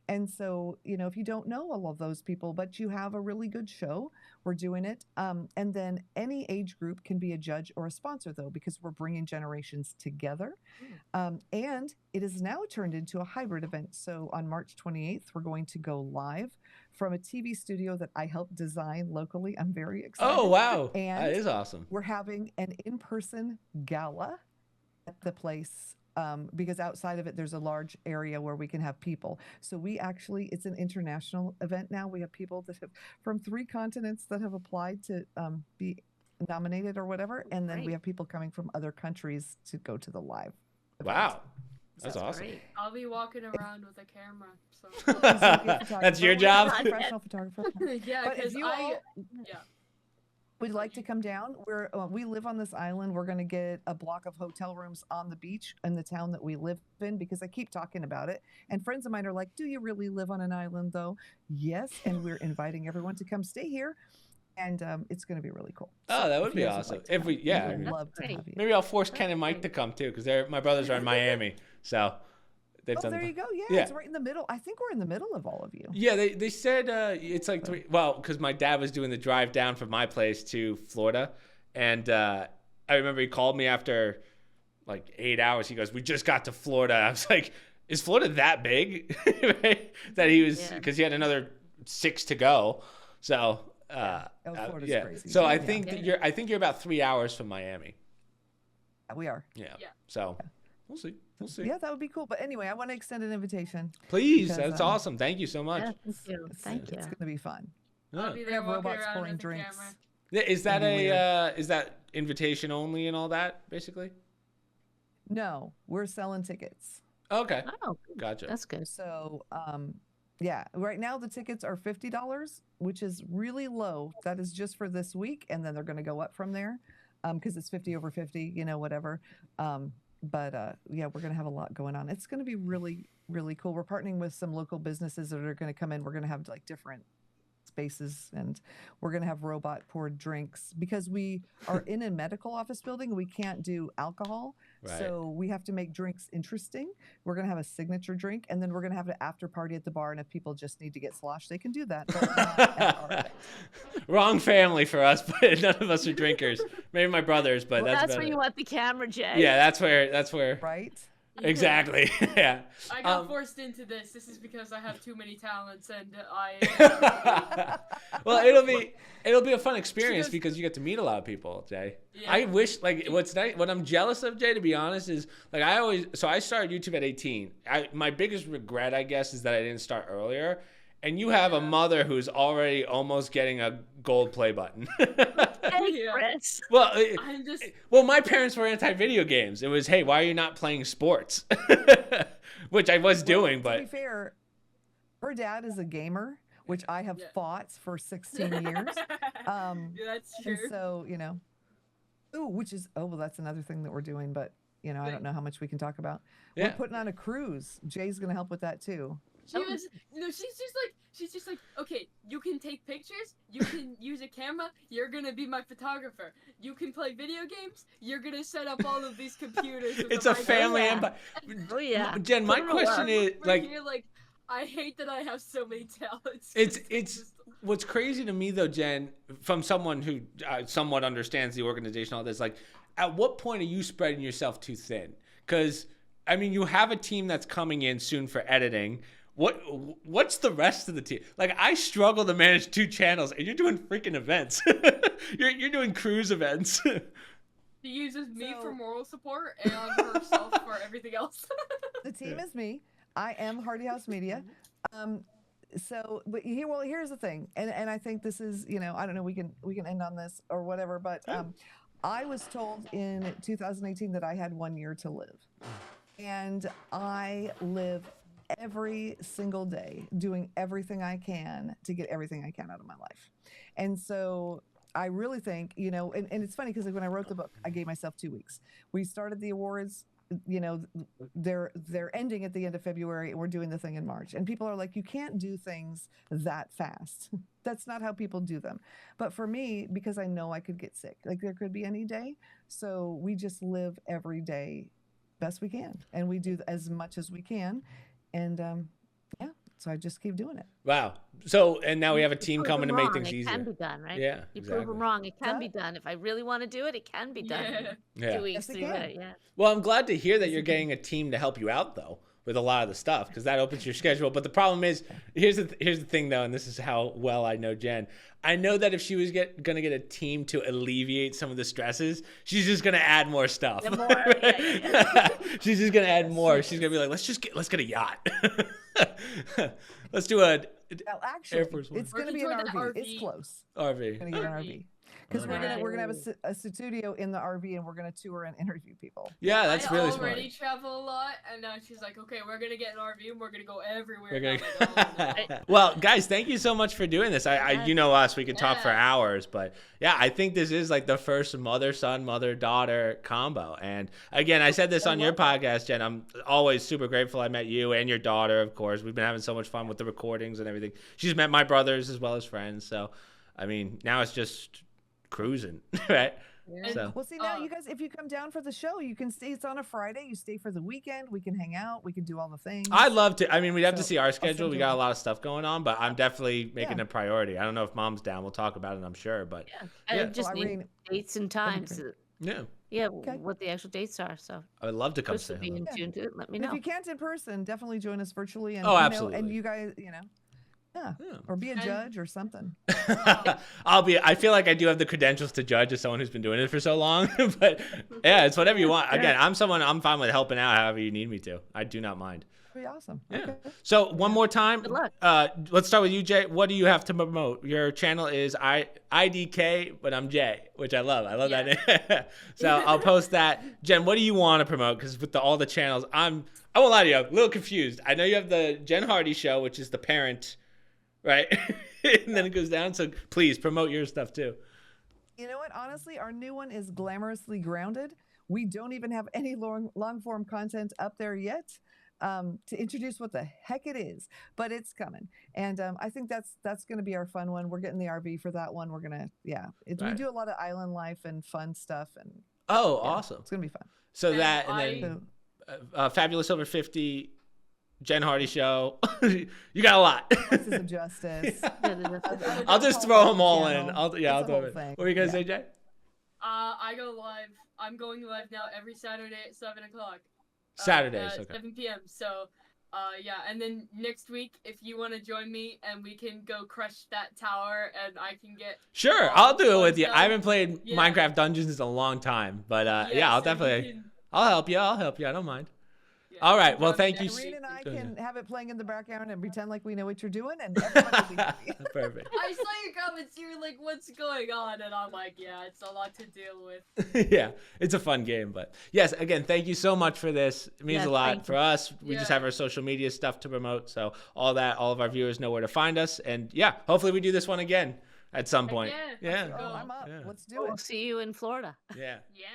And so, if you don't know all of those people, but you have a really good show, we're doing it. And then any age group can be a judge or a sponsor, though, because we're bringing generations together. And it is now turned into a hybrid event. So on March 28th, we're going to go live from a TV studio that I helped design locally. I'm very excited. Oh, wow. And that is awesome. We're having an in-person gala at the place. Because outside of it, there's a large area where we can have people. So it's an international event now. We have people that have from 3 continents that have applied to be nominated or whatever. And then we have people coming from other countries to go to the live event. Wow. That's awesome. Great. I'll be walking around with a camera. So. That's your job? Professional photographer. Yeah, because would like to come down. We live on this island. We're going to get a block of hotel rooms on the beach in the town that we live in, because I keep talking about it. And friends of mine are like, do you really live on an island though? Yes. And we're inviting everyone to come stay here. And it's going to be really cool. Oh, that would be awesome. If we would love to have you. Maybe I'll force Ken and Mike to come too, because my brothers are in Miami. So there you go. Yeah, it's right in the middle. I think we're in the middle of all of you. Yeah, they said it's like 3. Well, because my dad was doing the drive down from my place to Florida, and I remember he called me after like 8 hours. He goes, "We just got to Florida." I was like, "Is Florida that big?" Right? That he was, because he had another 6 to go. So Florida's crazy. So I think that you're about 3 hours from Miami. We are. Yeah. So we'll see. Yeah, that would be cool. But anyway, I want to extend an invitation. Please, that's awesome. Thank you so much. Yeah, thank you. It's going to be fun. I'll be we have robots pouring drinks. Is that is that invitation only and all that, basically? No, we're selling tickets. Okay. Oh, gotcha. That's good. So, right now the tickets are $50, which is really low. That is just for this week, and then they're going to go up from there, because it's 50 over 50, whatever. But we're going to have a lot going on. It's going to be really, really cool. We're partnering with some local businesses that are going to come in. We're going to have like different spaces, and we're going to have robot poured drinks, because we are in a medical office building. We can't do alcohol. Right. So we have to make drinks interesting. We're going to have a signature drink, and then we're going to have an after party at the bar. And if people just need to get sloshed, they can do that. But not at our event. Wrong family for us, but none of us are drinkers. Maybe my brothers, but that's where you want the camera, Jay. Yeah, that's where. Right. Exactly. Yeah. I got forced into this. This is because I have too many talents, and I. Well, it'll be a fun experience because you get to meet a lot of people, Jay. Yeah. I wish, like, what's nice, what I'm jealous of, Jay, to be honest, is like I started YouTube at 18. My biggest regret, I guess, is that I didn't start earlier. And you have a mother who's already almost getting a gold play button. Hey, Yeah. Chris. Well, I'm just well, my parents were anti-video games. It was, hey, why are you not playing sports? Which I was doing, To but be fair, her dad is a gamer, which I have Yeah. fought for 16 years. yeah, that's true. And so, well, that's another thing that we're doing, but I don't know how much we can talk about. Yeah. We're putting on a cruise. Jay's going to help with that too. She's just like, okay, you can take pictures, you can use a camera, you're gonna be my photographer. You can play video games, you're gonna set up all of these computers. with it's the a family microphone. empire. Oh yeah. Jen, my Put 'em to question work. is, Over like, here, like, I hate that I have so many talents. it's what's crazy to me though, Jen, from someone who somewhat understands the organization, all this, like, at what point are you spreading yourself too thin? Because I mean, you have a team that's coming in soon for editing. What's the rest of the team? Like, I struggle to manage 2 channels, and you're doing freaking events. you're doing cruise events. She uses me So- for moral support and herself for everything else. The team is me. I am Hardy House Media. Here's the thing, and I think this is, I don't know, we can end on this or whatever, but I was told in 2018 that I had 1 year to live, and I live every single day doing everything I can to get everything I can out of my life. And so I really think, and it's funny because when I wrote the book, I gave myself 2 weeks. We started the awards, they're ending at the end of February, and we're doing the thing in March. And people are like, you can't do things that fast. That's not how people do them. But for me, because I know I could get sick, like there could be any day. So we just live every day best we can, and we do as much as we can. And so I just keep doing it. Wow. So, and now we have a team Prove coming to 'em make wrong, things it easier. can be done, right? Yeah, You exactly. prove them wrong. It can Huh? be done. If I really want to do it, it can be done. Yeah. Yeah. 2 weeks, Yes, it 3 can. weeks, yeah. Well, I'm glad to hear that you're getting a team to help you out, though, with a lot of the stuff, because that opens your schedule. But the problem is, here's the thing, though, and this is how well I know Jen. I know that if she was going to get a team to alleviate some of the stresses, she's just going to add more stuff. Yeah, more, yeah. She's just going to add more. She's going to be like, let's get a yacht. Let's do a Now, actually, Air Force One. it's going to be Working an toward RV. the It's RV. close. RV. We're going to get an RV. Because we're Alright. gonna have a studio in the RV, and we're gonna tour and interview people. Yeah, that's I really smart. already travel a lot, and now she's like, okay, we're gonna get an RV and we're gonna go everywhere. We're I'm like, gonna... "Oh, no." Well, guys, thank you so much for doing this. I you know us, we could talk for Yeah. hours, but yeah, I think this is like the first mother-son, mother-daughter combo. And again, I said this on your podcast, Jen. I'm always super grateful I met you and your daughter, of course. We've been having so much fun with the recordings and everything. She's met my brothers as well as friends. So, I mean, now it's just cruising, right? Yeah. So Well, see now, you guys, if you come down for the show, you can stay. It's on a Friday. You stay for the weekend. We can hang out. We can do all the things. I'd love to. I mean, we'd have to So, see our I'll schedule. send We you got a one. lot of stuff going on, but I'm definitely making Yeah. a priority. I don't know if Mom's down. We'll talk about it, I'm sure. But Yeah. I Yeah. just Well, need Irene- dates and times. yeah, Yeah, Okay. what the actual dates are. So I would love to come Chris say will be hello. in tune to it. Let me And if know. you can't in person, definitely join us virtually. And Oh, you know, absolutely. and you guys, Yeah. or be a And- judge or something. I feel like I do have the credentials to judge as someone who's been doing it for so long. But yeah, it's whatever you want. Again, I'm fine with helping out however you need me to. I do not mind. Pretty awesome. Yeah. Okay. So one more time, Good luck. let's start with you, Jay. What do you have to promote? Your channel is IDK, but I'm Jay, which I love. I love that. So I'll post that. Jen, what do you want to promote? Because with all the channels, I won't lie to you, I'm a little confused. I know you have the Jen Hardy show, which is the parent, right? And then it goes down. So please promote your stuff too. You know what? Honestly, our new one is Glamorously Grounded. We don't even have any long form content up there yet to introduce what the heck it is, but it's coming. And I think that's going to be our fun one. We're getting the RV for that one. We're gonna, we Right. do a lot of island life and fun stuff, and Oh, yeah, awesome. it's gonna be fun. So And that, I- and then Fabulous Over 50, Jen Hardy show. You got a lot. Voices of Justice. I'll just throw them all in. Channel. I'll It's throw a whole them in. thing. What were you gonna Yeah. say, Jay? I go live. I'm going live now every Saturday at 7 o'clock. Saturdays, At okay. 7 p.m. So, yeah, and then next week, if you want to join me and we can go crush that tower and I can get. Sure, all I'll the do it fun with you. stuff. I haven't played Yeah. Minecraft Dungeons in a long time, but Yeah, yeah, I'll so you definitely. can- I'll help you. I don't mind. All right. Well, Probably thank you. next Irene week. and I Go ahead. can have it playing in the background and pretend like we know what you're doing, and everybody will be happy. Perfect. I saw your comments. You were like, "What's going on?" And I'm like, "Yeah, it's a lot to deal with." Yeah, it's a fun game. But yes, again, thank you so much for this. It means Yes, a lot thank for you. us. We just Yeah. have our social media stuff to promote. So all of our viewers know where to find us. And yeah, hopefully we do this one again at some point. Yeah, Yeah. let's Oh, go. I'm up. Yeah. Let's do We'll it. see you in Florida. Yeah. Yeah.